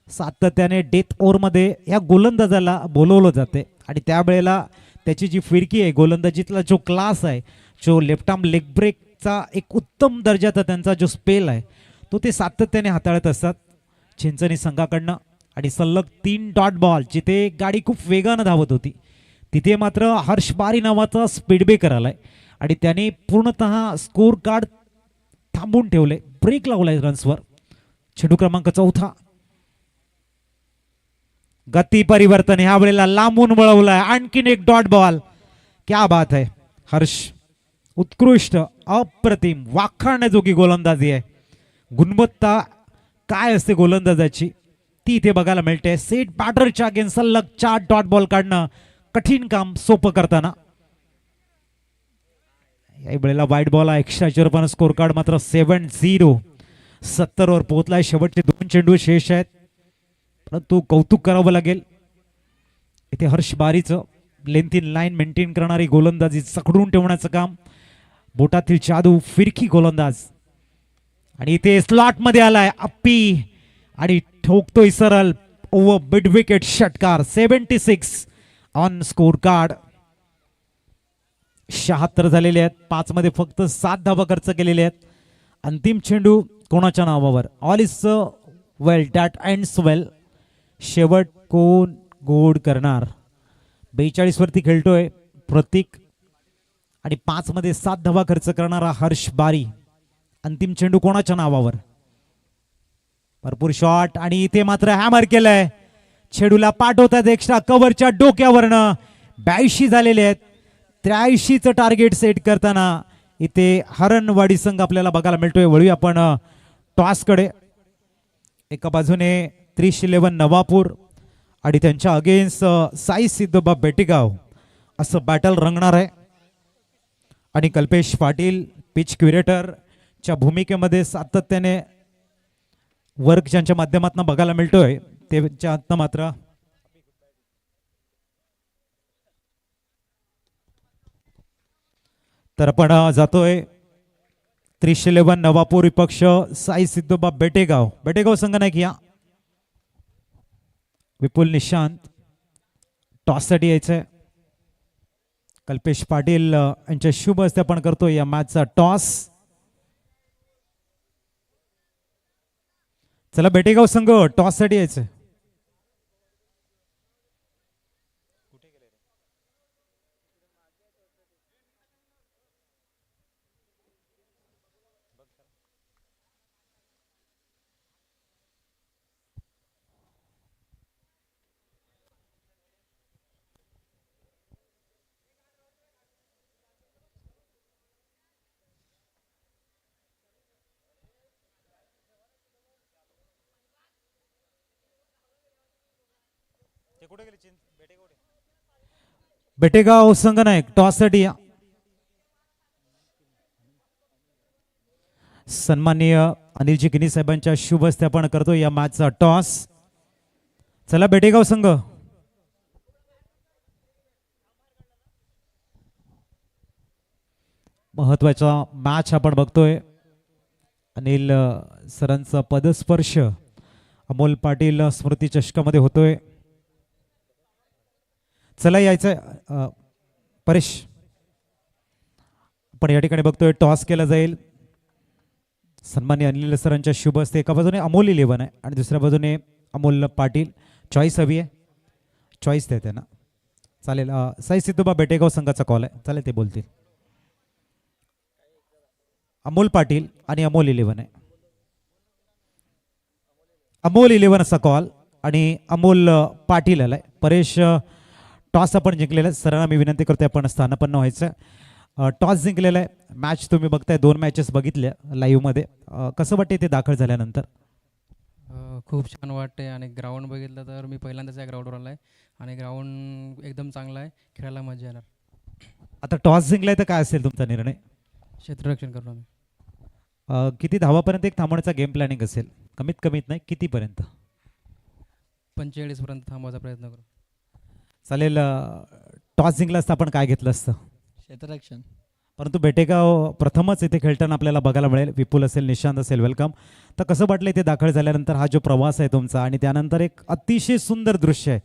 Speaker 1: सातत्याने डेथ ओव्हर मध्ये या गोलंदाजाला बोलवलं जाते आणि त्यावेळेला त्याची जी फिरकी आहे, गोलंदाजीतला जो क्लास आहे, जो लेफ्ट आर्म लेग ब्रेकचा एक उत्तम दर्जाचा त्यांचा जो स्पेल आहे तो ते सातत्याने हाताळत असतात चिंचणी संघाकडनं. आणि सलग 3 डॉट बॉल जिथे गाडी खूप वेगानं धावत होती तिथे मात्र हर्ष बारी नावाचा स्पीड ब्रेकर आलाय आणि त्याने पूर्णतः स्कोर कार्ड थांबून ठेवले, ब्रेक लावलाय रन्सवर. चेंडू क्रमांक 4 गती परिवर्तन ह्या वेळेला लांबून वळवलाय. आणखीन एक डॉट बॉल. क्या बात आहे हर्ष, उत्कृष्ट अप्रतिम वाखाणण्याजोगी गोलंदाजी आहे. गुणवत्ता काय असते गोलंदाजाची ती इथे बघायला मिळते. सेट बॅटरच्या अगेन्स्ट सलग 4 डॉट बॉल काढणं कठीण काम सोपं करताना. या वेळेला वाईट बॉल आहे. एक्स्ट्राच्या रूपाने स्कोर कार्ड मात्र 7-0. 70 वर पोहोचलाय. शेवटचे 2 चेंडू शेष आहेत परंतु कौतुक करावं लागेल इथे हर्ष बारीचं. लेंथ इन लाईन मेंटेन करणारी गोलंदाजी चकडून ठेवण्याचं काम, बोटातील जादू, फिरकी गोलंदाज. आणि इथे स्लॉट मध्ये आलाय अप्पी आणि ठोकतोय सरळ ओव्हर मिड विकेट षटकार. 76 ऑन स्कोर कार्ड. 76 झालेले आहेत. 5 मध्ये फक्त 7 धावा खर्च केलेले आहेत. अंतिम चेंडू कोणाच्या नावावर? All is well that ends well. शेवट कोण गोड करणार? 42 वरती खेळतोय प्रतीक आणि 5 मध्ये 7 धावा खर्च करणारा हर्ष बारी. अंतिम चेंडू कोणाच्या नावावर? भरपूर शॉट आणि इथे मात्र हॅमर केलंय. चेंडूला पाठवतात एक्स्ट्रा कव्हरच्या डोक्यावरनं. 82 झालेले आहेत. 83चं टार्गेट सेट करताना इथे हरणवाडी संघ आपल्याला बघायला मिळतोय. वळूया आपण टॉसकडे. एका बाजूने 311 नवापूर आणि त्यांच्या अगेन्स्ट साई सिद्धोबा बेटेगाव असं बॅटल रंगणार आहे. आणि कल्पेश पाटील पिच क्युरेटरच्या भूमिकेमध्ये सातत्याने वर्क ज्यांच्या माध्यमातून बघायला मिळतोय त्यांच्या आतनं मात्र तर आपण जातोय 311 नवापूर विपक्ष साई सिद्धोबा बेटेगाव संघ नाही या. विपुल निशांत टॉस साठी यायचंय. कल्पेश पाटील यांच्या शुभ हस्ते आपण करतोय या मॅचचा टॉस. चला बेटेगाव संघ टॉस साठी यायचंय. बेटेगाव संघ नायक टॉस साठी या. सन्माननीय अनिलजी किनी साहेबांच्या शुभ हस्ते आपण करतो या मॅचचा टॉस. चला बेटेगाव संघ. महत्वाचा मॅच आपण बघतोय. अनिल सरांचा पदस्पर्श अमोल पाटील स्मृती चषकामध्ये होतोय. चला यायचंय परेश. आपण या ठिकाणी बघतोय टॉस केला जाईल. सन्माननीय अनिल सरांच्या शुभ हस्ते. एका बाजूने अमोल 11 आहे आणि दुसऱ्या बाजूने अमोल पाटील. चॉईस हवी आहे, चॉईस द्या त्यांना. चालेल. साई सिद्धोबा बेटेगाव संघाचा कॉल आहे, चालेल ते बोलतील. अमोल पाटील आणि अमोल 11 आहे. अमोल 11 असा कॉल आणि अमोल पाटील आलाय. परेश टॉस आपण जिंकलेला आहे. सरांना मी विनंती करतोय आपण स्थानापन्न व्हायचं. टॉस जिंकलेला आहे. मॅच तुम्ही बघताय, 2 मॅचेस बघितल्या लाईव्हमध्ये. कसं वाटते ते दाखल झाल्यानंतर?
Speaker 3: खूप छान वाटते आणि ग्राउंड बघितलं तर मी पहिल्यांदाच या ग्राउंडवर आलो आहे आणि ग्राउंड एकदम चांगला आहे, खेळायला मजा येणार.
Speaker 1: आता टॉस जिंकलाय तर काय असेल तुमचा निर्णय?
Speaker 3: क्षेत्ररक्षण करू आम्ही.
Speaker 1: किती धावापर्यंत एक थांबवण्याचा गेम प्लॅनिंग असेल? कमीत कमीत नाही, कितीपर्यंत?
Speaker 3: 45 पर्यंत थांबवायचा प्रयत्न करू.
Speaker 1: चालेल. टॉस जिंकला असता आपण काय घेतलं असतं?
Speaker 4: क्षेत्ररक्षण.
Speaker 1: परंतु बेटेगाव प्रथमच इथे खेळताना आपल्याला बघायला मिळेल. विपुल असेल, निशांत असेल, वेलकम. तर कसं वाटलं इथे दाखल झाल्यानंतर हा जो प्रवास आहे तुमचा आणि त्यानंतर एक अतिशय सुंदर दृश्य आहे,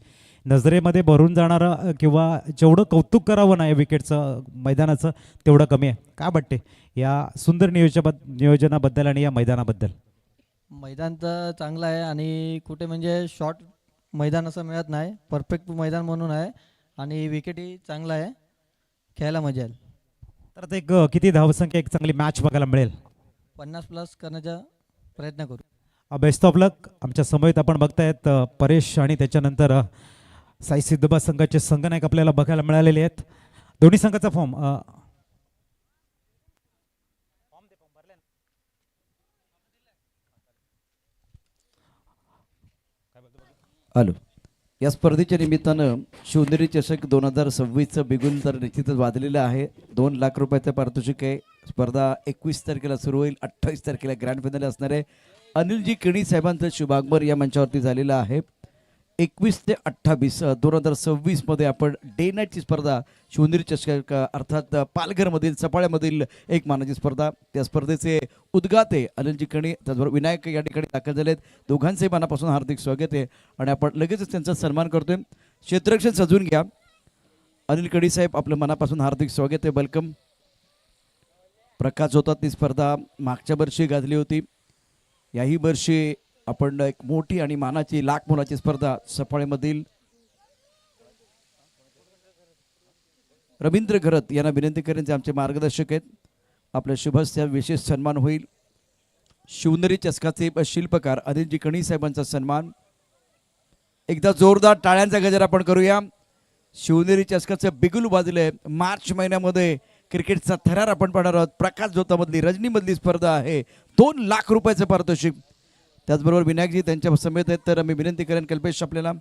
Speaker 1: नजरेमध्ये भरून जाणारं, किंवा जेवढं कौतुक करावं ना या विकेटचं मैदानाचं तेवढं कमी आहे. काय वाटते या सुंदर नियोजनाबद्दल आणि या मैदानाबद्दल?
Speaker 4: मैदान तर चांगलं आहे आणि कुठे म्हणजे शॉर्ट मैदान असं मिळत नाही, परफेक्ट मैदान म्हणून आहे आणि विकेटही चांगला आहे, खेळायला मजा येईल.
Speaker 1: तर आता एक किती धावसंख्या, एक चांगली मॅच बघायला मिळेल?
Speaker 4: 50+ करण्याचा प्रयत्न करू.
Speaker 1: बेस्ट ऑफ लक. आमच्या समोर आपण बघतायत परेश आणि त्याच्यानंतर साई सिद्धोबा संघाचे संघनायक आपल्याला बघायला मिळालेले आहेत. दोन्ही संघाचा फॉर्म
Speaker 2: आलो. या स्पर्धेच्या निमित्तानं शिवनेरी चषक 2026चं बिगुल तर निश्चितच वाजलेलं आहे. 2 लाख रुपयाचं पारितोषिक आहे. स्पर्धा 21 तारखेला सुरू होईल. 28 तारखेला ग्रँड फायनल असणार आहे. अनिलजी केणी साहेबांचं शुभागमन या मंचावरती झालेलं आहे. 21 ते 28 2026 मध्ये आपण डे नाईटची स्पर्धा शिवनेरी चषक अर्थात पालघरमधील सफाळ्यामधील एक मानाची स्पर्धा, त्या स्पर्धेचे उद्घाते अनिलजी केणी त्याचबरोबर विनायक या ठिकाणी दाखल झालेत. दोघांचे मनापासून हार्दिक स्वागत आहे आणि आपण लगेचच त्यांचा सन्मान करतोय. क्षेत्ररक्षण सजवून घ्या. अनिल केणी साहेब आपलं मनापासून हार्दिक स्वागत आहे, वेलकम. प्रकाश होतात ती स्पर्धा मागच्या वर्षी गाजली होती. याही वर्षी आपण एक मोठी आणि मानाची लाख मोलाची स्पर्धा सफाळेमधील रवींद्र घरत यांना विनंती करेन, जे आमचे मार्गदर्शक आहेत. आपल्या शुभस्य विशेष सन्मान होईल. शिवनेरी चषकाचे शिल्पकार अनिलजी केणी साहेबांचा सन्मान. एकदा जोरदार टाळ्यांचा गजर आपण करूया. शिवनेरी चषकाचं बिगुल वाजलंय. मार्च महिन्यामध्ये क्रिकेटचा थरार आपण पाहणार आहोत. प्रकाश जोतामधली रजनीमधली स्पर्धा आहे. 2 लाख रुपयाचं पारितोषिक. त्याचबरोबर विनायकजी त्यांच्या समेत आहेत. तर मी विनंती करेन कल्पेश आपल्याला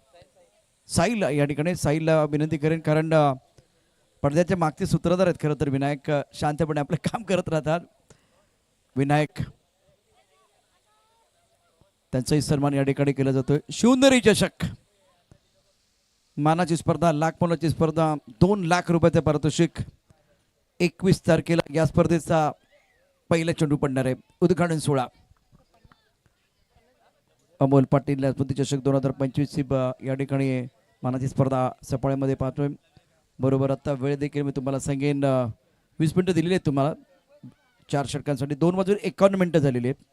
Speaker 2: साईला या ठिकाणी साईला विनंती करेन, कारण पडद्याच्या मागचे सूत्रधार आहेत खरं तर. विनायक शांतपणे आपलं काम करत राहतात. विनायक त्यांचाही सन्मान या ठिकाणी केला जातोय. शिवनेरी चषक मानाची स्पर्धा, लाख मोलाची स्पर्धा, 2 लाख रुपयाचं पारितोषिक. 21 तारखेला या स्पर्धेचा पहिला चेंडू पडणार आहे. उद्घाटन सोहळा अमोल पाटील स्मृती चषक 2025 या ठिकाणी मानाची स्पर्धा सफाळ्यामध्ये पाहतोय. बरोबर आता वेळ देखील मी तुम्हाला सांगेन, 20 मिनिटं दिलेली आहेत तुम्हाला 4 षटकांसाठी. 2:51 मिनिटं झालेली आहेत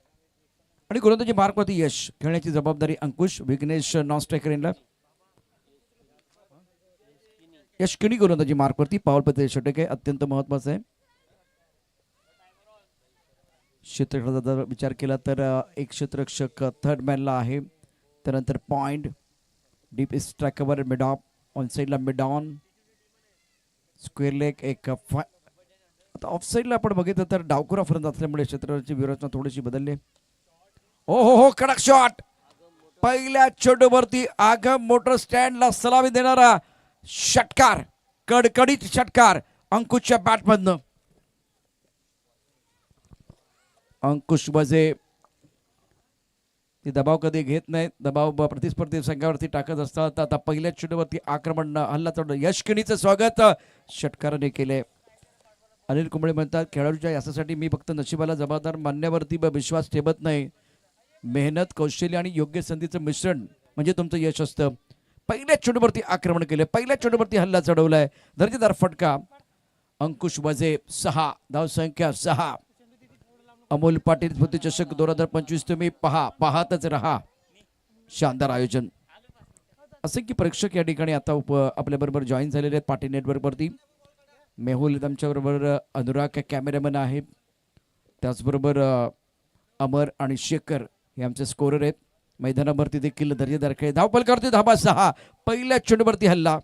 Speaker 2: आणि गोलंदाजी मार्कवरती यश. खेळण्याची जबाबदारी अंकुश, विघ्नेश नॉन स्ट्रायकर यांना. यश केणी गोलंदाजी मार्कवरती. पावलपत्र षटक आहे, अत्यंत महत्वाचं आहे. क्षेत्ररक्षणाचा जर विचार केला तर एक क्षेत्ररक्षक थर्ड मॅनला आहे. त्यानंतर पॉइंट, डीप स्ट्रायकवर मिड ऑफ, ऑन साईडला मिड ऑन, स्क्वेअर लेग एक आता ऑफ साईडला आपण बघितलं तर डावकुरा फरंत असल्यामुळे क्षेत्राची विरचना थोडीशी बदलली. ओ हो हो, कडक शॉट. पहिल्या चेंडूवरती आगम मोटर स्टँडला सलामी देणारा षटकार, कडकडीत षटकार अंकुशच्या बॅटमधनं. अंकुश वजे दबाव कधी घेत नाही, दबाव प्रतिस्पर्धी संघावरती टाकत असतात. आता पहिल्या चेंडूवरती आक्रमण हल्ला चढ. यश केणीचं स्वागत षटकाराने केले. अनिल कुंबळे म्हणतात, खेळाडूच्या यासाठी मी फक्त नशिबाला जबाबदार मानण्यावरती विश्वास ठेवत नाही. मेहनत, कौशल्य आणि योग्य संधीचं मिश्रण म्हणजे तुमचं यश असतं. पहिल्या चेंडूवरती आक्रमण केले, पहिल्या चेंडूवरती हल्ला चढवलाय, दर्जेदार फटका. अंकुश वजे 6, धावसंख्या 6. अमोल पाटील स्मृती चषक 2025 तुम्ही पाहतच रहा. शानदार आयोजन. असंख्य प्रेक्षक या ठिकाणी आता आपल्याबरोबर जॉईन झालेले आहेत पाटी नेटवर्कवरती. मेहुल आमच्याबरोबर, अनुराग कॅमेरामॅन आहे, त्याचबरोबर अमर आणि शेखर हे आमचे स्कोरर आहेत. मैदानावरती देखील दर्जेदार खेळ. धावपल करते धाबा 6, पहिल्या चेंडूवरती हल्ला,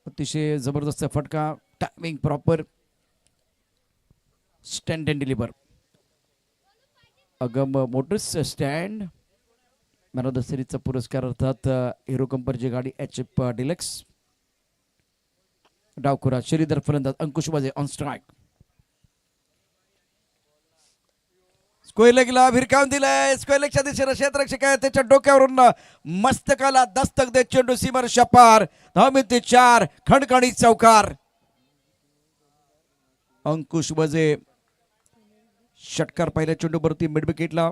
Speaker 2: अतिशय जबरदस्त फटका, timing proper, stand and deliver. Agam Motors stand man of the सिरीजचा पुरस्कार अर्थात हिरो कंपनीची गाडी HF डिलक्स. डावखुरा श्रीधर फलंदाज, अंकुश वाजे ऑन स्ट्राईक. स्क्वेअरलेगला भिरकावून दिलाय. स्क्वेअरलेगच्या दिशेने क्षेत्ररक्षक आहे, त्याच्या डोक्यावरून मस्तकाला दस्तक देत चेंडू सीमार शपार. धावमिती 4, खणखणी चौकार. अंकुश वजे षटकार पहिल्या चेंडूवरती मिड विकेटला.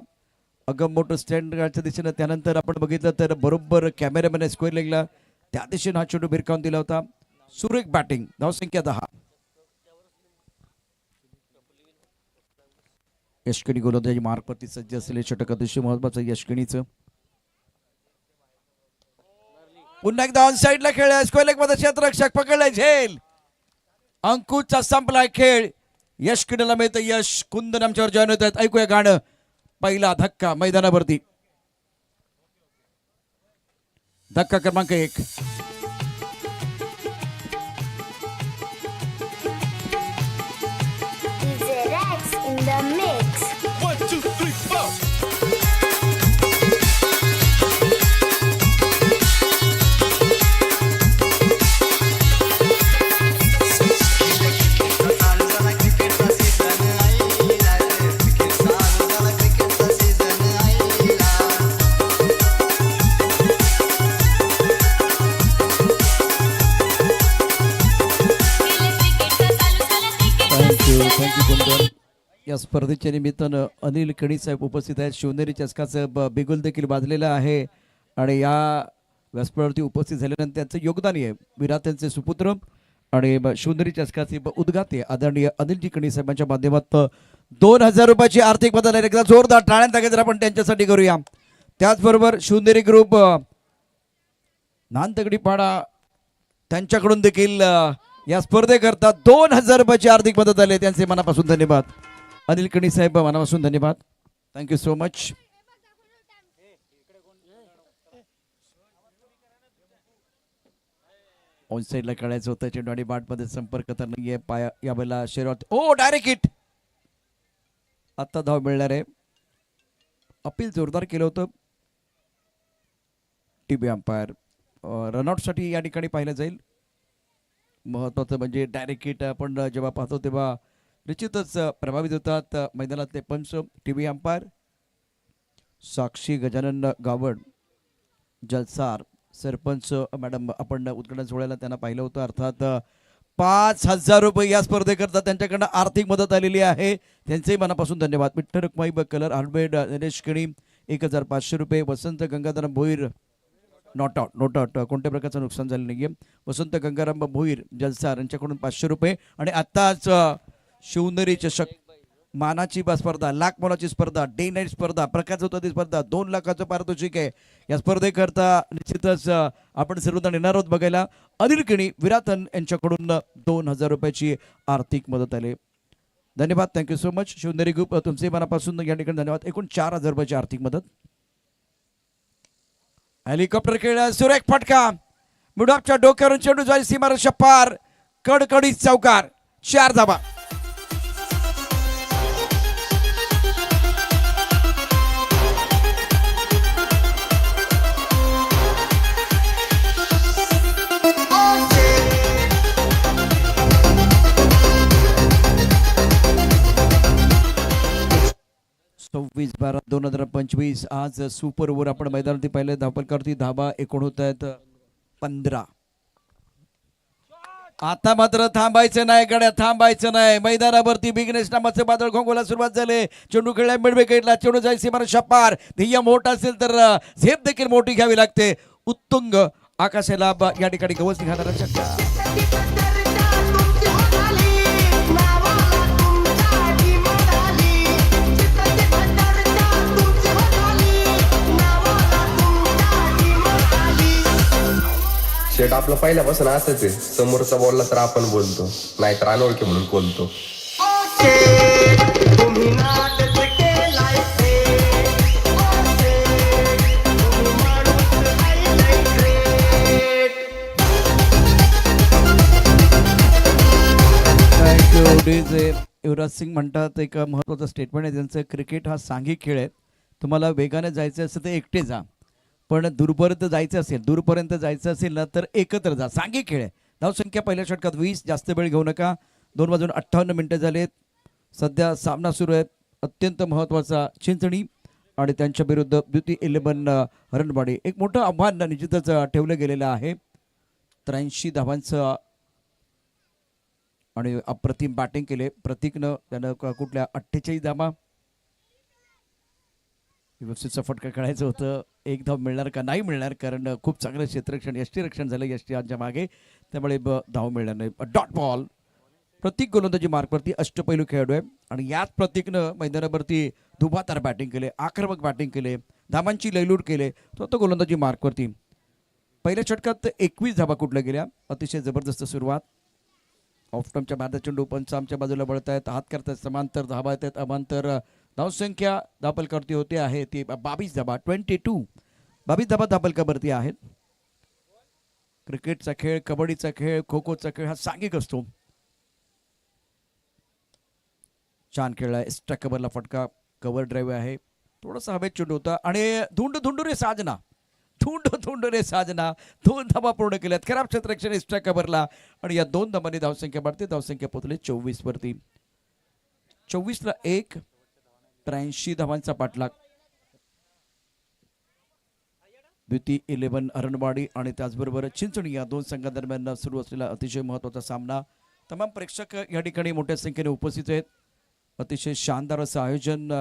Speaker 2: अगम मोटर स्टँडच्या दिशेने. त्यानंतर आपण बघितलं तर बरोबर कॅमेरामॅन स्क्वेअर लेगला त्या दिशेने हा चेंडू भिरकावून दिला होता. सुरेख बॅटिंग. धावसंख्या 10. यशकिनी गोलंदाजी मार्कवरती सज्ज असलेले षटक अतिशय महत्वाचं यशकिनीचं. पुन्हा एकदा ऑन साइडला खेळ. स्क्वेअर लेग मध्ये क्षेत्ररक्षक पकडलाय झेल. अंकुशचा संपलाय खेळ. यशकिनीला मिळतं यश. कुंदन आमच्यावर जॉईन होत आहेत. ऐकूया गाणं. पहिला धक्का मैदानावरती. धक्का क्रमांक 1.
Speaker 5: DJ Rex in the mix.
Speaker 6: 1, 2, 3, 4.
Speaker 2: Thank you कुंदन. या स्पर्धेच्या निमित्तानं अनिल कणी साहेब उपस्थित आहेत. शिवनेरी चषकाचं बिगुल देखील वाजलेलं आहे आणि या व्यासपीठावरती उपस्थित झाल्यानंतर त्यांचं योगदान आहे. विराट यांचे सुपुत्र आणि शिवनेरी चषकाचे उद्घाते आदरणीय अनिलजी कणी साहेबांच्या माध्यमातून 2000 रुपयाची आर्थिक मदत आहे. एकदा जोरदार टाळ्यांचा गजर आपण त्यांच्यासाठी करूया. त्याचबरोबर शिवनेरी ग्रुप नानतगडीपाडा त्यांच्याकडून देखील या स्पर्धेकरता 2000 रुपयाची आर्थिक मदत आली. त्यांचे मनापासून धन्यवाद. अनिल कणी साहेब मनापासून धन्यवाद. Thank you so much. ऑन साईडला खेळायचं होतं. चेंडू आणि बॅटमध्ये संपर्क तर नाहीये. पाया या वेळेला शेरवरती. ओ डायरेक्ट हिट. आता धाव मिळणार आहे. अपील जोरदार केलं होतं. टीबी अंपायर रनआउटसाठी या ठिकाणी पाहिलं जाईल. महत्वाचं म्हणजे डायरेक्ट हिट आपण जेव्हा पाहतो तेव्हा निश्चितच प्रभावित होतात मैदानातले पंच. टीव्ही अंपायर साक्षी गजानन गावड, जलसार, सरपंच मॅडम आपण उद्घाटन सोहळ्याला त्यांना पाहिलं होतं. अर्थात 5000 रुपये या स्पर्धेकरता त्यांच्याकडनं आर्थिक मदत आलेली आहे. त्यांचेही मनापासून धन्यवाद. विठ्ठल रुक्माई कलर हँडमेड नरेश कणी 1500 रुपये. वसंत गंगाधर भोईर नॉट आउट कोणत्या प्रकारचं नुकसान झालं नाहीये. वसंत गंगाराम भोईर जलसार यांच्याकडून 500 रुपये. आणि आत्ताच शिवनेरी चषक मानाची स्पर्धा, लाख मोलाची स्पर्धा, डे नाईट स्पर्धा, प्रकाश होता स्पर्धा, 2 लाखाचं पारितोषिक आहे. या स्पर्धेकरता निश्चितच आपण सर्वजण येणार आहोत बघायला. अनिल कणी विरातन यांच्याकडून 2000 रुपयाची आर्थिक मदत आली. धन्यवाद. Thank you so much. Shivneri group तुमचे मनापासून या ठिकाणी धन्यवाद. एकूण 4000 रुपयाची आर्थिक मदत. हेलिकॉप्टर खेळ. सुरेख फटका. मिडॉपच्या डोक्यावरून चेंडू जाईल सीमार शपार. कडकडीत चौकार. 4 धावा. सव्वीस 12/2025 आज सुपर ओव्हर आपण मैदानावरती पाहिले. धावपल करती धाबा एकूण होत आहेत 15. आता मात्र थांबायचं नाही गड्या, थांबायचं नाही. मैदानावरती बिगनेस नामाचं बादळ घोंगोला सुरुवात झाले. चेंडू खेळला मिड विकेटला. चेंडू जाईल सीमार शपार. ध्येय मोठा असेल तर झेप देखील मोठी घ्यावी लागते. उत्तुंग आकाशाला या ठिकाणी गवस निघाणारा चक्का.
Speaker 6: शेट आपलं पहिल्यापासून असंच आहे, समोरचा बोलला तर आपण बोलतो, नाहीतर अनोळखी म्हणून बोलतो.
Speaker 2: युवराज सिंग म्हणतात एक महत्त्वाचं स्टेटमेंट आहे त्यांचं, क्रिकेट हा सांघिक खेळ आहे. तुम्हाला वेगाने जायचं असेल तर एकटे जा, पण दूरपर्यंत जायचं असेल ना तर एकत्र जा. सांघिक खेळ आहे. धावसंख्या पहिल्या षटकात 20, जास्त वेळ घेऊ नका. 2 वाजून 58 मिनिटं झालेत. सध्या सामना सुरू आहे अत्यंत महत्त्वाचा, चिंचणी आणि त्यांच्या विरुद्ध द्विती 11 हरणवाडी. एक मोठं आव्हान निश्चितच ठेवलं गेलेलं आहे. 83 धावांचं आणि अप्रतिम बॅटिंग केले प्रतीकनं. त्यानं कुठल्या 48 धावा. व्यवस्थितचा फटका खेळायचं होतं. एक धाव मिळणार का नाही मिळणार, कारण खूप चांगलं क्षेत्ररक्षण यष्टीरक्षण झालं यष्टीच्या मागे, त्यामुळे धाव मिळणार नाही. Dot ball. प्रतीक गोलंदाजी मार्कवरती अष्टपैलू खेळाडू आहे आणि याच प्रतीकनं मैदानावरती धुबातार बॅटिंग केले, आक्रमक बॅटिंग केले, धावांची लयलूट केले. तो गोलंदाजी मार्कवरती. पहिल्या षटकात 21 धावा कुठल्या गेल्या. अतिशय जबरदस्त सुरुवात. ऑफटॉमच्या बाद चेंडू पंच आमच्या बाजूला वळत आहेत, हात करतात, समांतर धावा येतात, अमांतर धावसंख्या धापलकरती होते आहे ती 22 धावा. 22 धावा धापलकावरती आहेत. क्रिकेटचा खेळ, कबड्डीचा खेळ, खो खोचा खेळ हा सांघिक असतो. छान खेळ आहे. एक्स्ट्रा कव्हरला फटका, कव्हर ड्राईव्ह आहे. थोडासा हवेत चेंडू होता आणि धुंड रे साजना, धुंड रे साजना. 2 धावा पूर्ण केल्यात. खराब क्षेत्ररक्षण एक्स्ट्रा कव्हरला आणि या 2 धावांनी धावसंख्या वाढते. धावसंख्या पोहोचली 24 वरती. 24ला 1. 83 धावांचा पाठलाग. द्विती 11 हरणवाडी आणि त्याचबरोबर चिंचणी या 2 संघांदरम्यान सुरू असलेला अतिशय महत्त्वाचा सामना. तमाम प्रेक्षक या ठिकाणी मोठ्या संख्येने उपस्थित आहेत. अतिशय शानदार असं आयोजन.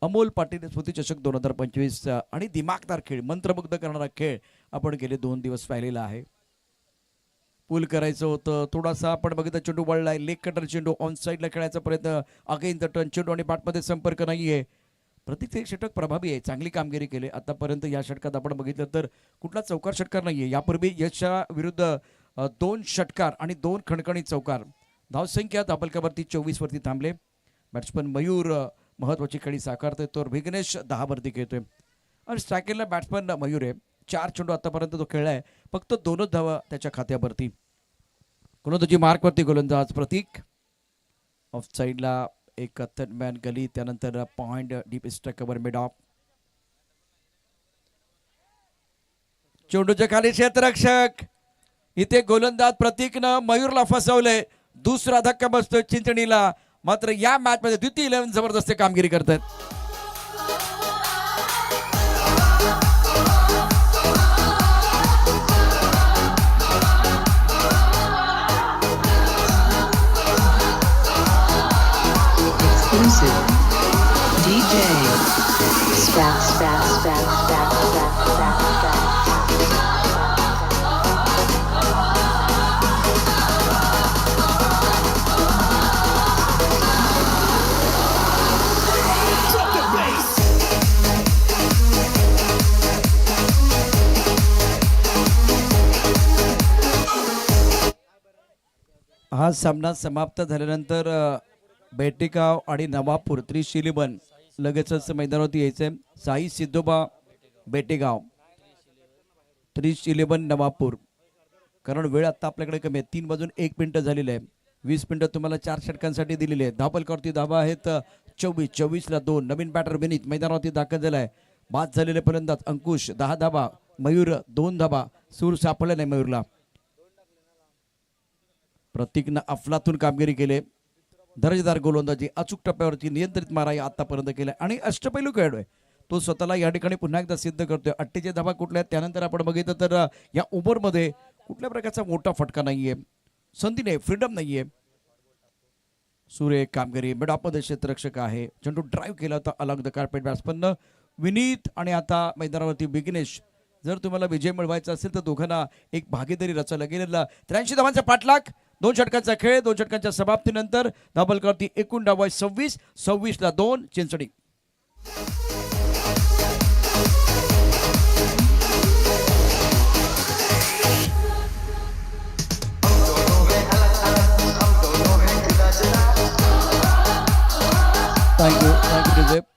Speaker 2: अमोल पाटील स्मृती चषक 2025 आणि दिमागदार खेळ, मंत्रमुग्ध करणारा खेळ आपण गेले 2 दिवस पाहिलेला आहे. पूल करायचं होतं थोडासा, आपण बघितलं चेंडू वळलाय, लेग कटर चेंडू ऑन साईडला खेळायचा प्रयत्न, अगेन द टर्न, चेंडू आणि बॅटमध्ये संपर्क नाहीये. प्रत्येक एक षटक प्रभावी आहे, चांगली कामगिरी केली आतापर्यंत. या षटकात आपण बघितलं तर कुठला चौकार षटकार नाहीये. यापूर्वी यशच्या विरुद्ध 2 षटकार आणि 2 खणखणी चौकार. धावसंख्या धापलकावरती 24 वरती थांबले. बॅट्समन मयूर महत्वाची खेळी साकारतोय, तर विघ्नेश 10 वरती खेळतोय आणि स्ट्रायकरला बॅट्समन मयूर आहे. 4 चेंडू आतापर्यंत तो खेळलाय, फक्त 2च धावा त्याच्या खात्यावरती. गोलंदाजी मार्कवरती गोलंदाज प्रतीक. ऑफ साईडला एक थर्डमॅन गली, त्यानंतर point deep extra cover mid of. चेंडूच्या खाली क्षेत्ररक्षक. इथे गोलंदाज प्रतीकनं मयूरला फसवलंय. दुसरा धक्का बसतोय चिंचणीला. मात्र या मॅच मध्ये द्वितीय 11 जबरदस्त कामगिरी करतात.
Speaker 7: Exclusive DJ Stack.
Speaker 2: हा सामना समाप्त झाल्यानंतर बेटेगाव आणि नवापूर त्रिशिलीबन लगेचच मैदानावरती यायचंय. साई सिद्धोबा बेटेगाव, त्रिशिलीबन नवापूर. कारण वेळ आता आपल्याकडे कमी आहे. 3 वाजून 1 मिनिटं झालेलं आहे. 20 मिनिटं तुम्हाला 4 षटकांसाठी दिलेली आहे. धापलकावरती धावा आहेत 24. 24ला 2. नवीन बॅटर विनीत मैदानावरती दाखल झालाय. बाद झालेले फलंदाज अंकुश 10 धावा, मयूर 2 धावा. सूर सापडला नाही मयूरला. प्रतीकनं अफलातून कामगिरी केले. दर्जेदार गोलंदाजी, अचूक टप्प्यावरती नियंत्रित मारा आतापर्यंत केलाय आणि अष्टपैलू खेळाडू आहे तो. स्वतःला या ठिकाणी पुन्हा एकदा सिद्ध करतोय. 48 धावा कुठल्या. त्यानंतर आपण बघितलं तर या ओव्हरमध्ये कुठल्या प्रकारचा मोठा फटका नाहीये, संधी नाही, फ्रीडम नाहीये. सुरेख कामगिरी. मिडॉपमध्ये क्षेत्ररक्षक आहे. चेंडू ड्राईव्ह केला होता along the carpet. Batsman Vineet आणि आता मैदानावरती विघ्नेश. जर तुम्हाला विजय मिळवायचा असेल तर दोघांना एक भागीदारी रचायला गेलेला. 83 धावांचा पाठलाग. 2 षटकांचा खेळ. 2 षटकांच्या समाप्तीनंतर धाबलकरती एकूण धावा 26. 26ला 2 चिंचणी.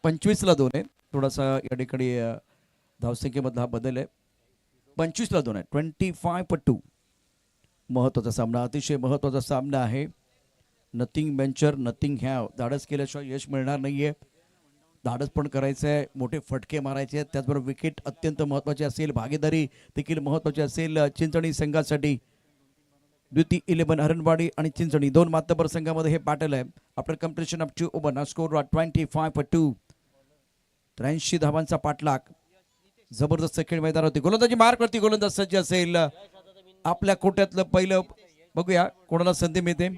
Speaker 2: 25ला 2 आहे. थोडासा या ठिकाणी धावसंख्येमधला हा बदल आहे. 25ला 2 आहे. 25-2 महत्त्वाचा सामना, अतिशय महत्त्वाचा सामना आहे. Nothing venture nothing have. धाडस केल्याशिवाय यश मिळणार नाहीये. धाडस पण करायचं आहे, मोठे फटके मारायचे आहेत, त्याचबरोबर विकेट अत्यंत महत्त्वाची असेल, भागीदारी देखील महत्त्वाची असेल चिंचणी संघासाठी. द्वितीय 11 हरणवाडी आणि चिंचणी 2 मातबर संघामध्ये हे बॅटल आहे. आफ्टर कम्प्लिशन ऑफ 2 ओव्हर हा स्कोर 25-2. 83 धावांचा पाठलाग. जबरदस्त खेळ मैदान होती. गोलंदाजी मार्कवरती गोलंदाज सज्ज असेल. आपल्या कोट्यातलं पहिलं बघूया कोणाला संधी मिळते.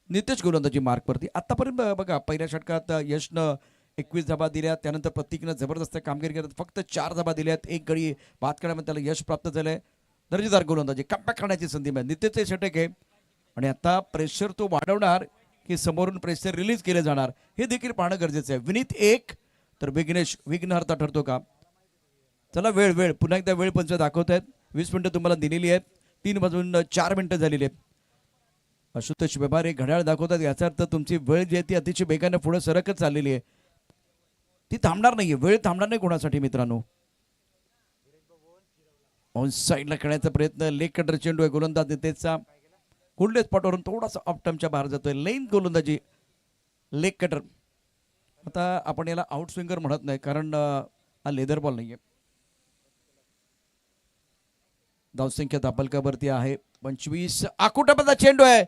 Speaker 2: नितेश गोलंदाजी मार्कवरती. आतापर्यंत बघा पहिल्या षटकात यशनं 21 धाबा दिल्या, त्यानंतर प्रत्येकीनं जबरदस्त कामगिरी करत फक्त 4 धाबा दिल्यात. एक गडी बाद करण्यामध्ये त्याला यश प्राप्त झालंय. दर्जेदार गोलंदाजी कमबॅक करण्याची संधी मिळाली. नितेशचे षटक आहे आणि आता प्रेशर तो वाढवणार की समोरून प्रेशर रिलीज केले जाणार हे देखील पाहणं गरजेचं आहे. विनीत 1 तर विघ्नेश विघ्नहर्ता ठरतो का. चला वेळ पुन्हा एकदा वेळ पंच दाखवत आहेत. 20 मिनिटं तुम्हाला दिलेली आहेत. 3 वाजून 4 मिनिटं झालेली आहेत. आशुतोष व्यवहार एक घड्याळ दाखवतात, याचा अर्थ तुमची वेळ जी आहे ती अतिशय वेगाने पुढे सरकत चाललेली आहे. ती थांबणार नाहीये. वेळ थांबणार नाही कोणासाठी मित्रांनो. ऑन साईडला खेळण्याचा प्रयत्न. लेग कटर चेंडू आहे. गोलंदाज नितेशचा कुंडले स्पॉटवरून थोडासा ऑफ टर्मच्या बाहेर जातोय. लेन गोलंदाजी लेग कटर. आता आपण याला आउट स्विंगर म्हणत नाही कारण हा लेदर बॉल नाहीये. धावसंख्या दापलकावरती आहे 25. आकुटापदा चेंडू आहे.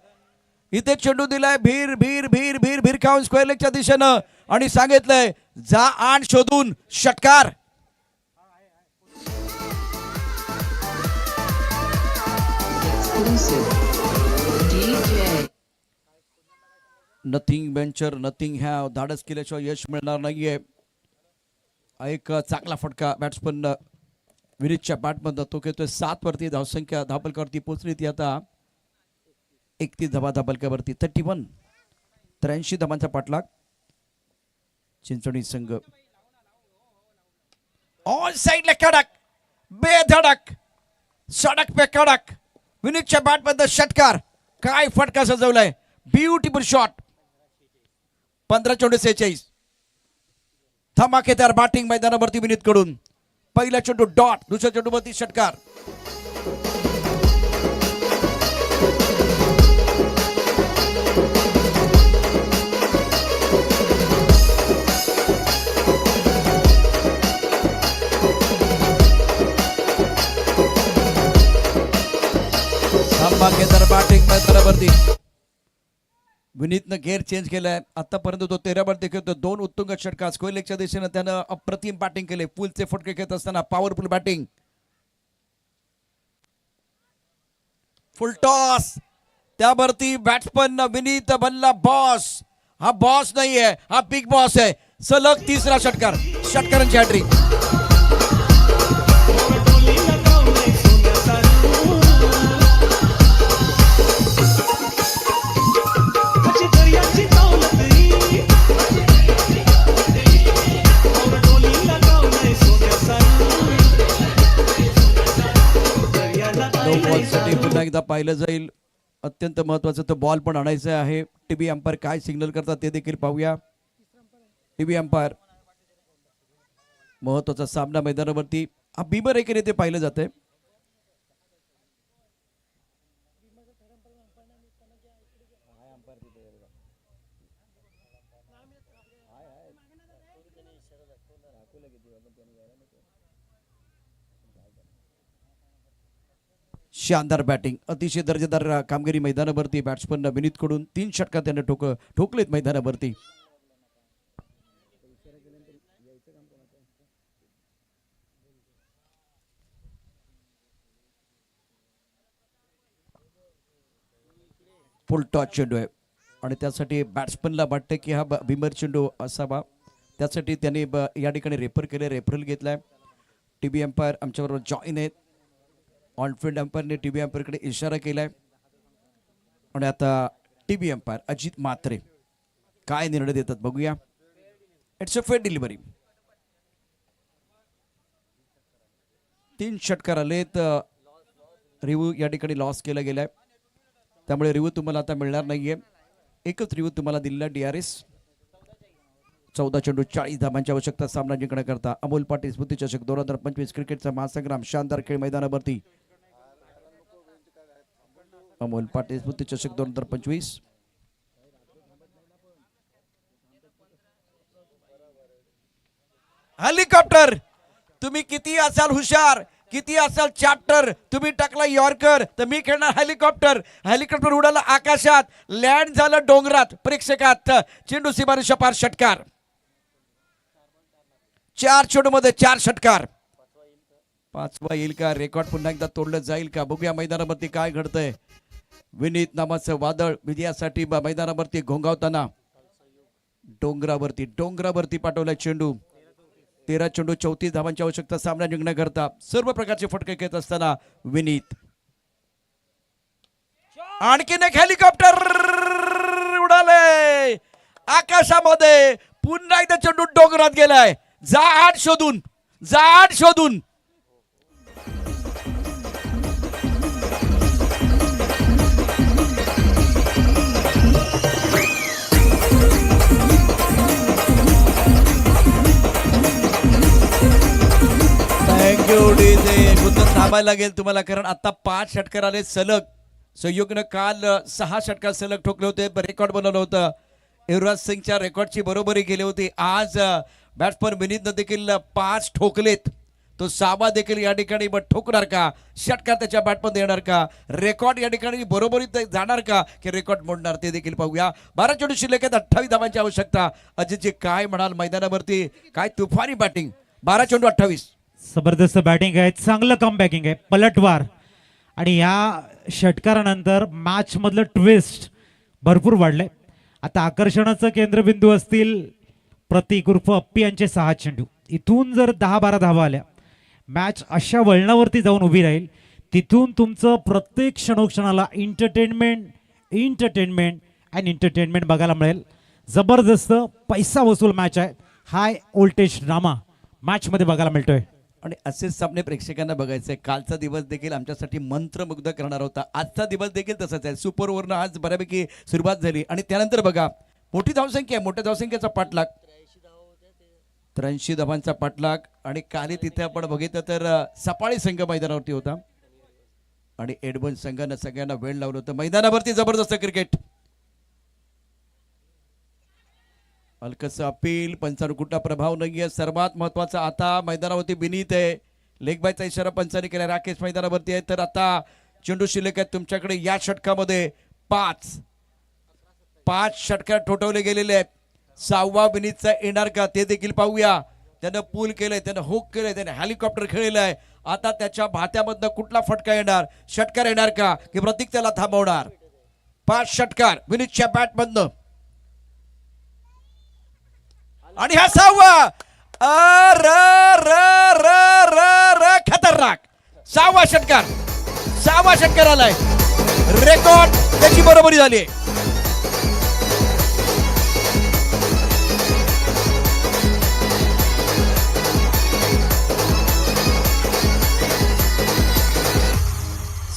Speaker 2: इथे चेंडू दिलाय भीर भीर भीर भीर भीर खाऊन स्क्वेअर लेगच्या दिशेनं आणि सांगितलंय जा आण शोधून षटकार.
Speaker 7: Exclusive. DJ.
Speaker 2: Nothing venture nothing have. धाडस केल्याशिवाय यश मिळणार नाहीये. एक चांगला फटका बॅट्समन विनीतच्या बॅटमधून तो घेतोय. 7 वरती धावसंख्या धाबलकावरती पोहोचली ती आता 31 धाबा धाबलकावरती. 31. 83 धाबांचा पाठलाग चिंचणी संघ. ऑन साइडला कडक बेधडक सडक पे कडक विनीतच्या बॅटमधून षटकार. काय फटका सजवलाय. Beautiful shot. 15-46. धमाकेदार बॅटिंग मैदानावरती विनीत कडून. पहिला चेंडू डॉट, दुसऱ्या चेंडूवरती षटकार. धमाकेदार बॅटिंग मैदानावरती विनीतनं गेअर चेंज केलाय. आतापर्यंत तो 13 बॉल देखील 2 उत्तुंग षटकार. स्क्वेअर लेगच्या दिशेनं त्यानं अप्रतिम बॅटिंग केले. फुलचे फटके घेत असताना पॉवरफुल बॅटिंग. फुल टॉस. त्यावरती बॅट्समन विनीत बनला बॉस. हा बॉस नाहीये, हा बिग बॉस आहे. सलग 3रा षटकार. षटकारांची हॅट्रिक. बॉलसाठी पुन्हा एकदा पाहिलं जाईल. अत्यंत महत्वाचं तो बॉल पण आणायचं आहे. टीव्ही अंपायर काय सिग्नल करतात ते देखील पाहूया. टीव्ही अंपायर महत्वाचा सामना मैदानावरती हा बिमर एकेने ते पाहिलं जातंय. शानदार बॅटिंग. अतिशय दर्जेदार कामगिरी मैदानावरती बॅट्समन विनीत कडून. 3 षटकार त्याने ठोकलेत मैदानावरती. फुल टॉस चेंडू आहे आणि त्यासाठी बॅट्समनला वाटतं की हा बिमर चेंडू असावा. त्यासाठी त्याने या ठिकाणी रेफर केले. रेफरल घेतलाय. टीव्ही अंपायर आमच्याबरोबर जॉईन आहेत. ऑनफिल्ड अंपायरने टीव्ही अंपायरकडे इशारा केलाय आणि आता टीव्ही अंपायर अजित म्हात्रे काय निर्णय देतात बघूया. It's a fair delivery. 3 षटकार आलेत. रिव्ह्यू या ठिकाणी लॉस केला गेलाय त्यामुळे रिव्ह्यू तुम्हाला आता मिळणार नाहीये. एकच रिव्ह्यू तुम्हाला दिलेला DRS. 14 चेंडू 40 धावांची आवश्यकता सामना जिंकण्याकरता अमोल पाटील स्मृती चषक 2025 क्रिकेटचा महासंग्राम शानदार खेळ मैदानावरती अमोल पाटील स्मृती चषक 2025
Speaker 8: हेलिकॉप्टर तुम्ही किती असाल हुशार किती असाल चॅप्टर तुम्ही टाकला यॉर्कर तर मी खेळणार हेलिकॉप्टर हेलिकॉप्टर उडाला आकाशात लँड झालं डोंगरात प्रेक्षकात चेंडू सीमारेषा पार षटकार 4 चेंडू मध्ये 4 षटकार पाचवा येईल का रेकॉर्ड पुन्हा एकदा तोडलं जाईल का बघूया मैदानावरती काय घडतंय विनीत नामाचं वादळ विजयासाठी मैदानावरती घोंगावताना डोंगरावरती पाठवलाय चेंडू 13 चेंडू 34 धावांची आवश्यकता सामना जिंकण्याकरता सर्व प्रकारचे फटके घेत असताना विनीत आणखीन एक हेलिकॉप्टर उडाले आकाशामध्ये पुन्हा एकदा चेंडू डोंगरात गेलाय जा आठ शोधून थँक्यू डीजे मुद्दाम थांबायला लागेल तुम्हाला कारण आता 5 षटकार आले सलग संयोगनं काल 6 षटकार सलग ठोकले होते रेकॉर्ड बनवलं होतं युवराज सिंगच्या रेकॉर्डची बरोबरी केली होती आज बॅट्समन विनीतनं देखील 5 ठोकलेत तो 6वा देखील या ठिकाणी ठोकणार का षटकार त्याच्या बॅटमध्ये येणार का रेकॉर्ड या ठिकाणी बरोबरीत जाणार का की रेकॉर्ड मोडणार ते देखील पाहूया 12 चेंडू शिल्लक आहेत 28 धावांची आवश्यकता अजितजी काय म्हणाल मैदानावरती काय तुफानी बॅटिंग 12 चेंडू 28
Speaker 1: जबरदस्त बॅटिंग आहे चांगलं कमबॅकिंग आहे पलटवार आणि या षटकारानंतर मॅच मधलं ट्विस्ट भरपूर वाढलंय आता आकर्षणाचं केंद्रबिंदू असतील प्रतीक उर्फ अप्पी यांचे 6 चेंडू इथून जर 10-12 धावा आल्या मॅच अशा वळणावरती जाऊन उभी राहील तिथून तुमचं प्रत्येक क्षणोक्षणाला एंटरटेनमेंट बघायला मिळेल जबरदस्त पैसा वसूल मॅच आहे हाय व्होल्टेज ड्रामा मॅच मध्ये बघायला मिळतोय
Speaker 8: आणि असेच सामने प्रेक्षकांना बघायचे कालचा दिवस देखील आमच्यासाठी मंत्रमुग्ध करणार होता आजचा दिवस देखील तसाच आहे सुपर ओव्हरनं आज बऱ्यापैकी सुरुवात झाली आणि त्यानंतर बघा मोठी धावसंख्येचा पाठलाग 83 धावांचा पाठलाग आणि काली तिथे आपण बघितलं तर सपाळी संघ मैदानावरती होता आणि एडबन संघानं सगळ्यांना वेळ लावलं होतं मैदानावरती जबरदस्त क्रिकेट हलकस अपील पंचानुकुटा प्रभाव नाहीये सर्वात महत्वाचा आता मैदानावरती विनीत आहे लेग बायचा इशारा पंचाने केला राकेश मैदानावरती आहे तर आता चेंडू शिल्लक आहेत तुमच्याकडे या षटकामध्ये 5 षटकार ठोठवले गेलेले आहेत 6वा विनीतचा येणार का ते देखील पाहूया त्यानं पूल केलंय त्यानं हुक केलंय त्यानं हेलिकॉप्टर खेळलेलं आता त्याच्या भात्यामधनं कुठला फटका येणार षटकार येणार का की प्रतीक त्याला थांबवणार 5 षटकार विनीतच्या बॅटमधनं आणि हा 6वा खतरनाक 6वा षटकार आलाय रेकॉर्ड त्याची बरोबरी झाली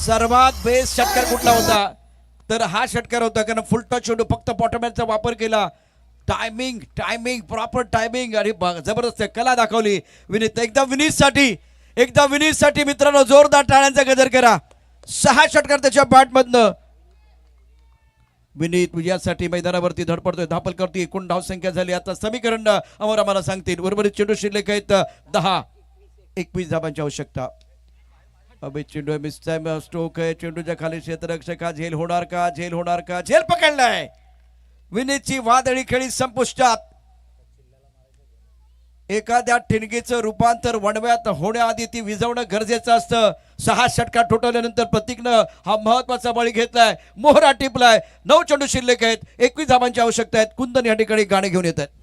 Speaker 8: सर्वात बेस्ट षटकार कुठला होता तर हा षटकार होता कारण फुल टच चेंडू फक्त बॉटमॅनचा वापर केला टायमिंग प्रॉपर टायमिंग आणि जबरदस्त कला दाखवली विनीत एकदा विनीतसाठी मित्रांनो जोरदार टाळ्यांचा गजर करा 6 षटकार त्याच्या बॅटमधनं विनीत विजयासाठी मैदानावरती धडपडतोय धापल करतोय एकूण धावसंख्या झाली आता समीकरण अमर आम्हाला सांगतील उर्वरित चेंडू शिल्लक आहेत 10-21 धावांची आवश्यकता अबे चेंडू मिस टाइम स्ट्रोक आहे चेंडूच्या खाली क्षेत्ररक्षक झेल होणार का झेल पकडलाय विनीतची वादळी खेळी संपुष्टात एखाद्या ठिणगीचं रूपांतर वणव्यात होण्याआधी ती विझवणं गरजेचं असतं 6 षटकार ठोठवल्यानंतर प्रतीकनं हा महत्वाचा बळी घेतलाय मोहरा टिपलाय 9 चेंडू शिल्लक आहेत 21 धावांची आवश्यकता आहेत कुंदन या ठिकाणी गाणे घेऊन येत आहेत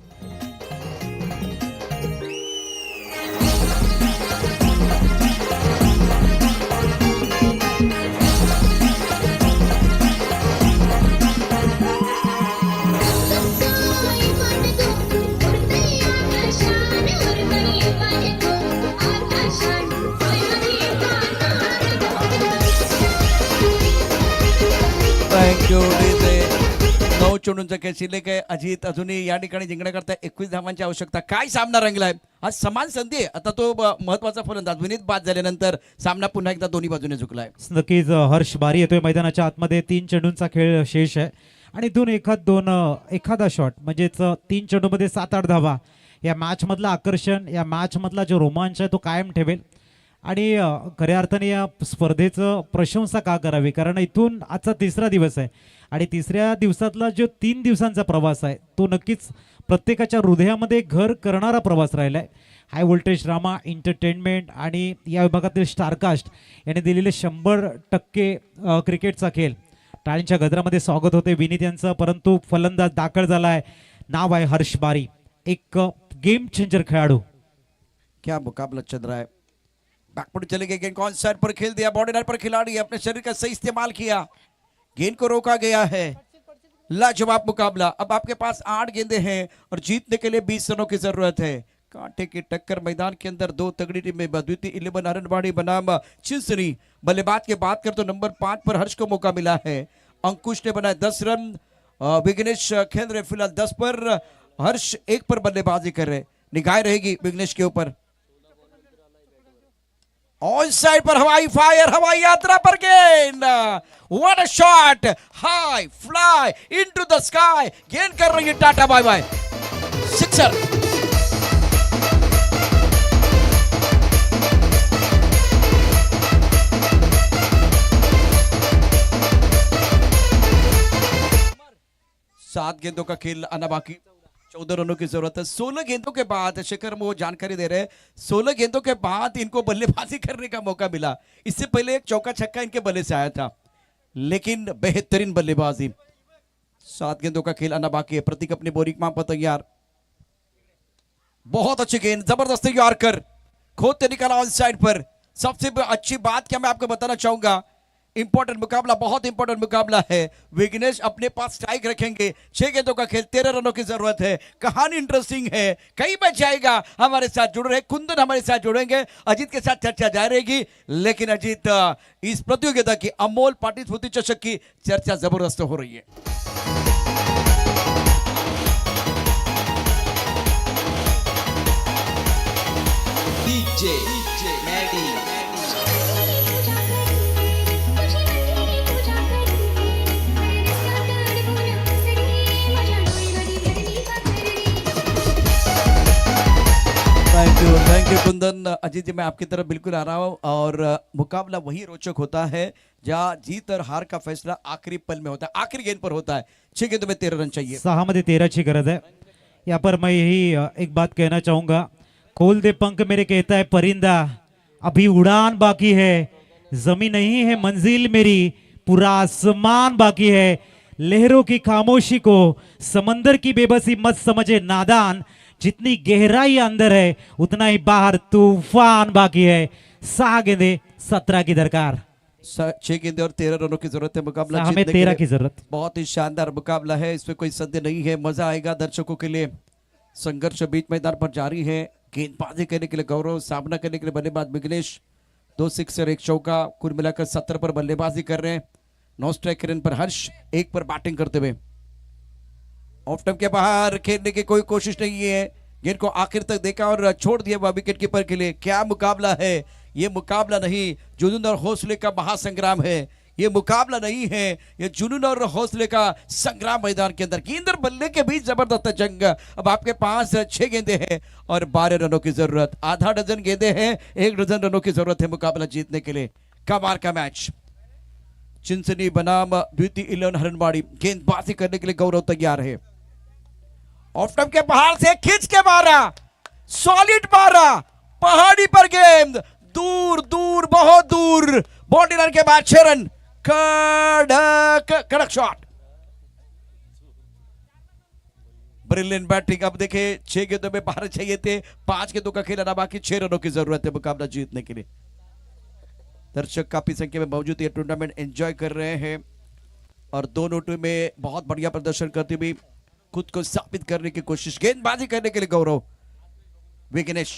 Speaker 8: चेंडूंचा खेळ शिल्लक आहे. अजित अजूनही या ठिकाणी जिंकण्याकरता 21 धावांची आवश्यकता. काय सामना रंगलाय आज, समान संधी आहे. आता तो महत्वाचा फलंदाज विनीत बाद झाल्यानंतर सामना पुन्हा एकदा दोन्ही बाजूने झुकलाय.
Speaker 1: नक्कीच हर्ष बारी येतोय मैदानाच्या आतमध्ये. 3 चेंडूंचा खेळ शेष आहे आणि एखादा शॉट म्हणजेच 3 चेंडूमध्ये 7-8 धावा या मॅच मधला आकर्षण, या मॅच मधला जो रोमांच आहे तो कायम ठेवेल. आणि खऱ्या अर्थाने या स्पर्धेचं प्रशंसा का करावी, कारण इथून आजचा 3रा दिवस आहे आणि 3ऱ्या दिवसातला जो 3 दिवसांचा प्रवास आहे तो नक्कीच प्रत्येकाच्या हृदयामध्ये घर करणारा प्रवास राहिला आहे. हाय व्होल्टेज ड्रामा एंटरटेनमेंट आणि या विभागातील स्टारकास्ट याने दिलेले 100% क्रिकेटचा खेळ. टाळींच्या गजरामध्ये स्वागत होते विनीत यांचं, परंतु फलंदाज दाखल झाला आहे. नाव आहे हर्ष बारी, एक गेम चेंजर खेळाडू.
Speaker 2: क्या मुकाबला चल रहा है.
Speaker 8: बैकफुट चले गए, गेंद को ऑन साइड पर खेल दिया. बॉडी लाइन पर खिलाड़ी अपने शरीर का सही इस्तेमाल किया, गेंद को रोका गया है. लाजवाब मुकाबला. अब आपके पास 8 गेंदें हैं और जीतने के लिए 20 रनों की जरूरत है. कांटे की टक्कर मैदान के अंदर 2 तगड़ी टीमें. द्वितीय 11 हरनबाड़ी बनाम चिंसनी. बल्लेबाज की बात कर तो नंबर 5 पर हर्ष को मौका मिला है. अंकुश ने बनाए 10 रन. विघ्नेश खेल रहे फिलहाल 10 पर. हर्ष 1 पर बल्लेबाजी कर रहे. निगाह रहेगी विघ्नेश के ऊपर. ऑन साइड पर हवाई फायर, हवाई यात्रा पर गेंद. What a shot, high fly into the sky. गेंद कर रही है टाटा बाय बाय. सिक्सर. सात गेंदों का खेल आना बाकी. 14 रनों की जरूरत है. 16 गेंदों के बाद शेखर वो जानकारी दे रहे हैं, 16 गेंदों के बाद इनको बल्लेबाजी करने का मौका मिला. इससे पहले एक चौका छक्का इनके बल्ले से आया था, लेकिन बेहतरीन बल्लेबाजी. 7 गेंदों का खेल आना बाकी है. प्रतीक अपनी बोरिंग मां पर तैयार. बहुत अच्छी गेंद, जबरदस्त यॉर्कर खोदते निकाला ऑन साइड पर. सबसे अच्छी बात क्या मैं आपको बताना चाहूंगा, इंपॉर्टेंट मुकाबला, बहुत इंपॉर्टेंट मुकाबला है. विघ्नेश अपने पास स्ट्राइक रखेंगे. 6 गेंदों का खेल, 13 रनों की जरूरत है. कहानी इंटरेस्टिंग है, कई मैच जाएगा. हमारे साथ जुड़ रहे कुंदन हमारे साथ जुड़ेंगे. अजीत के साथ चर्चा जारी रहेगी, लेकिन अजीत इस प्रतियोगिता की अमोल पाटिल स्मृति चषक की चर्चा जबरदस्त हो रही है. थैंक यू कुंदन. अजीत जी मैं आपकी तरफ बिल्कुल आ रहा हूँ और मुकाबला वही रोचक होता है जहाँ जीत और हार का फैसला आखिरी पल में होता है, आखिरी गेंद पर होता है. 6 गेंदों में 13 रन चाहिए.
Speaker 1: 6 मध्ये 13 ची गरज है. यहाँ पर मैं यही एक बात कहना चाहूंगा, खोल दे पंख मेरे कहता है परिंदा, अभी उड़ान बाकी है, जमीन नहीं है मंजिल मेरी, पूरा आसमान बाकी है. लहरों की खामोशी को समंदर की बेबसी मत समझे नादान, जितनी गहराई अंदर है उतना ही बाहर तूफान बाकी है. 6 गेंदे 17 की दरकार.
Speaker 8: 6 गेंदे और 13 रनों की जरूरत है. मुकाबला
Speaker 1: हमें
Speaker 8: जीतने के
Speaker 1: 13
Speaker 8: लिए
Speaker 1: की जरूरत.
Speaker 8: बहुत ही शानदार मुकाबला है, इसमें कोई संदेह नहीं है. मजा आएगा दर्शकों के लिए. संघर्ष बीच मैदान पर जारी है. गेंदबाजी करने के लिए गौरव, सामना करने के लिए बल्लेबाज विघ्नेश. 2 सिक्सर 1 चौका, कुल मिलाकर 70 पर बल्लेबाजी कर रहे हैं. 9 स्ट्राइक रन पर हर्ष, 1 पर बैटिंग करते हुए. ऑफ टर्म के बाहर खेलने की कोई कोशिश नहीं है. गेंद को आखिर तक देखा और छोड़ दिया वह विकेट कीपर के लिए. क्या मुकाबला है ये. मुकाबला नहीं, जुनून और हौसले का महासंग्राम है. ये मुकाबला नहीं है, ये जुनून और हौसले का संग्राम मैदान के अंदर. गेंद और बल्ले के बीच जबरदस्त जंग. अब आपके पास 6 गेंदे हैं और 12 रनों की जरूरत. आधा डजन गेंदे हैं, 1 डजन रनों की जरूरत है मुकाबला जीतने के लिए. कमाल का मैच. चिंसनी बनाम द्वितीय 11 हरनबाड़ी. गेंदबाजी करने के लिए गौरव तैयार है. ऑफ टर्म के बाहर से खींच के मारा, सॉलिड मारा, पहाड़ी पर गेंद, दूर दूर बहुत दूर. बॉडी लाइन के बाद 6 रन. कड़क शॉट, ब्रिलियंट बैटिंग. अब देखे 6 गेंदों में 12 चाहिए थे, 5 गेंदों का खेल आना बाकी. 6 रनों की जरूरत है मुकाबला जीतने के लिए. दर्शक काफी संख्या में मौजूद ये टूर्नामेंट एंजॉय कर रहे हैं और दोनों टीमें बहुत बढ़िया प्रदर्शन करती हुई खुद को साबित करने की कोशिश. गेंदबाजी करने के लिए गौरव. विघ्नेश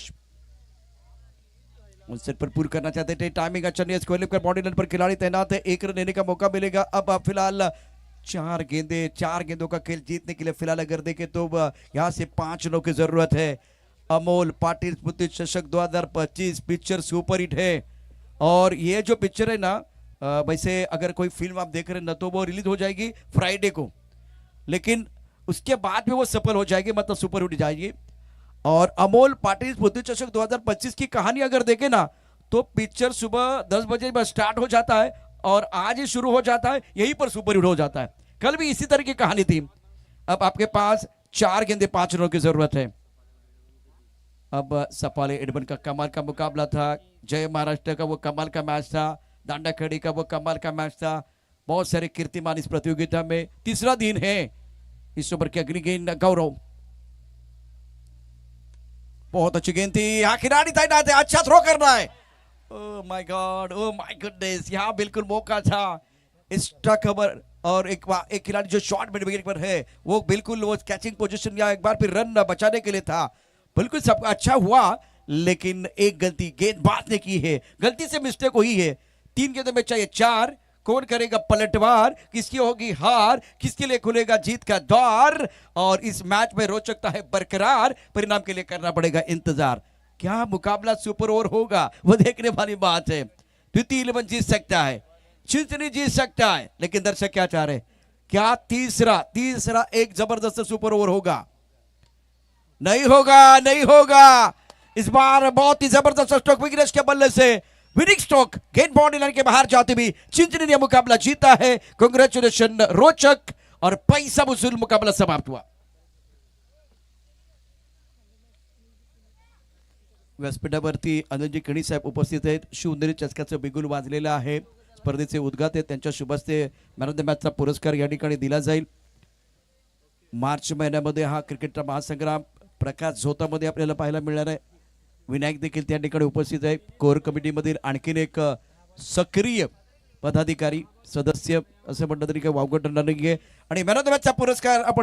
Speaker 8: उनसे भरपूर करना चाहते थे. टाइमिंग अच्छा नहीं है. बॉडी लाइन पर खिलाड़ी तैनात है. 1 रन लेने का मौका मिलेगा. अब फिलहाल 4 गेंदे, 4 गेंदों का खेल जीतने के लिए फिलहाल अगर देखें तो यहाँ से 5 रनों की जरूरत है। अमोल पाटिल स्मृति चषक 2025 पिक्चर सुपर हिट है और ये जो पिक्चर है ना वैसे अगर कोई फिल्म आप देख रहे हैं ना तो वो रिलीज हो जाएगी फ्राइडे को, लेकिन उसके बाद भी वो सफल हो जाएगी, मतलब सुपर हिट जाएगी। और अमोल पाटिल स्मृति चषक 2025 की कहानी अगर देखें ना तो पिक्चर सुबह 10 बजे बस स्टार्ट हो जाता है और आज ही शुरू हो जाता है, यहीं पर सुपर हिट हो जाता है। कल भी इसी तरह की कहानी थी। अब आपके पास 4 गेंदे 5 रनों की जरूरत है। अब सपाले एडमन का कमाल का मुकाबला था, जय महाराष्ट्र का वो कमाल का मैच था, दांडा खड़ी का वो कमाल का मैच था, बहुत सारे कीर्तिमान इस प्रतियोगिता में। तीसरा दिन है इस ओवर की अगली गेंद गौरव, बहुत अच्छी गेंद थी, यहाँ खिलाड़ी तैनात है, अच्छा थ्रो करना है। Oh my God, oh my goodness, यहाँ बिल्कुल मौका था एक्स्ट्रा कवर और एक खिलाड़ी जो शॉर्ट मिड विकेट पर है वो बिल्कुल वो कैचिंग पोजीशन या एक बार फिर रन बचाने के लिए था। बिल्कुल सब अच्छा हुआ लेकिन एक गलती गेंदबाज ने की है, गलती से मिस्टेक हुई है। 3 गेंदों में चाहिए 4, कौन करेगा पलटवार, किसकी होगी हार, किसके लिए खुलेगा जीत का द्वार। और इस मैच में रोचकता है बरकरार, परिणाम के लिए करना पड़ेगा इंतजार। क्या मुकाबला सुपर ओवर होगा वो देखने वाली बात है। द्वितीय 11 जीत सकता है, चिंतनी जीत सकता है, लेकिन दर्शक क्या चाह रहे, क्या तीसरा एक जबरदस्त सुपर ओवर होगा? नहीं होगा, नहीं होगा। इस बार बहुत ही जबरदस्त स्ट्रोक विग्नेश के बल्ले से विनिंग स्ट्रोक गेंद बाउंड्री लाइन के बाहर जाते भी चिंचनी ने मुकाबला जीता है। कांग्रेचुलेशन, रोचक और पैसा वसूल मुकाबला समाप्त हुआ। व्यासपीठावरती आनंदजी खणी साहेब उपस्थित आहेत। शिवनेरी चषकाचं बिगुल वाजलेलं आहे। स्पर्धेचे उद्घाटक त्यांच्या शुभ हस्ते मॅन ऑफ द मॅचचा पुरस्कार या ठिकाणी दिला जाईल। मार्च महिन्यामध्ये हा क्रिकेटचा महासंग्राम प्रकाश झोतामध्ये आपल्याला पाहायला मिळणार आहे। विनायक देखील त्या ठिकाणी उपस्थित आहे। कोर कमिटीमधील आणखीन एक सक्रिय पदाधिकारी सदस्य असं म्हणलं तरी काही वावगं ठरणार नाहीये। आणि मॅन ऑफ द मॅचचा पुरस्कार आपण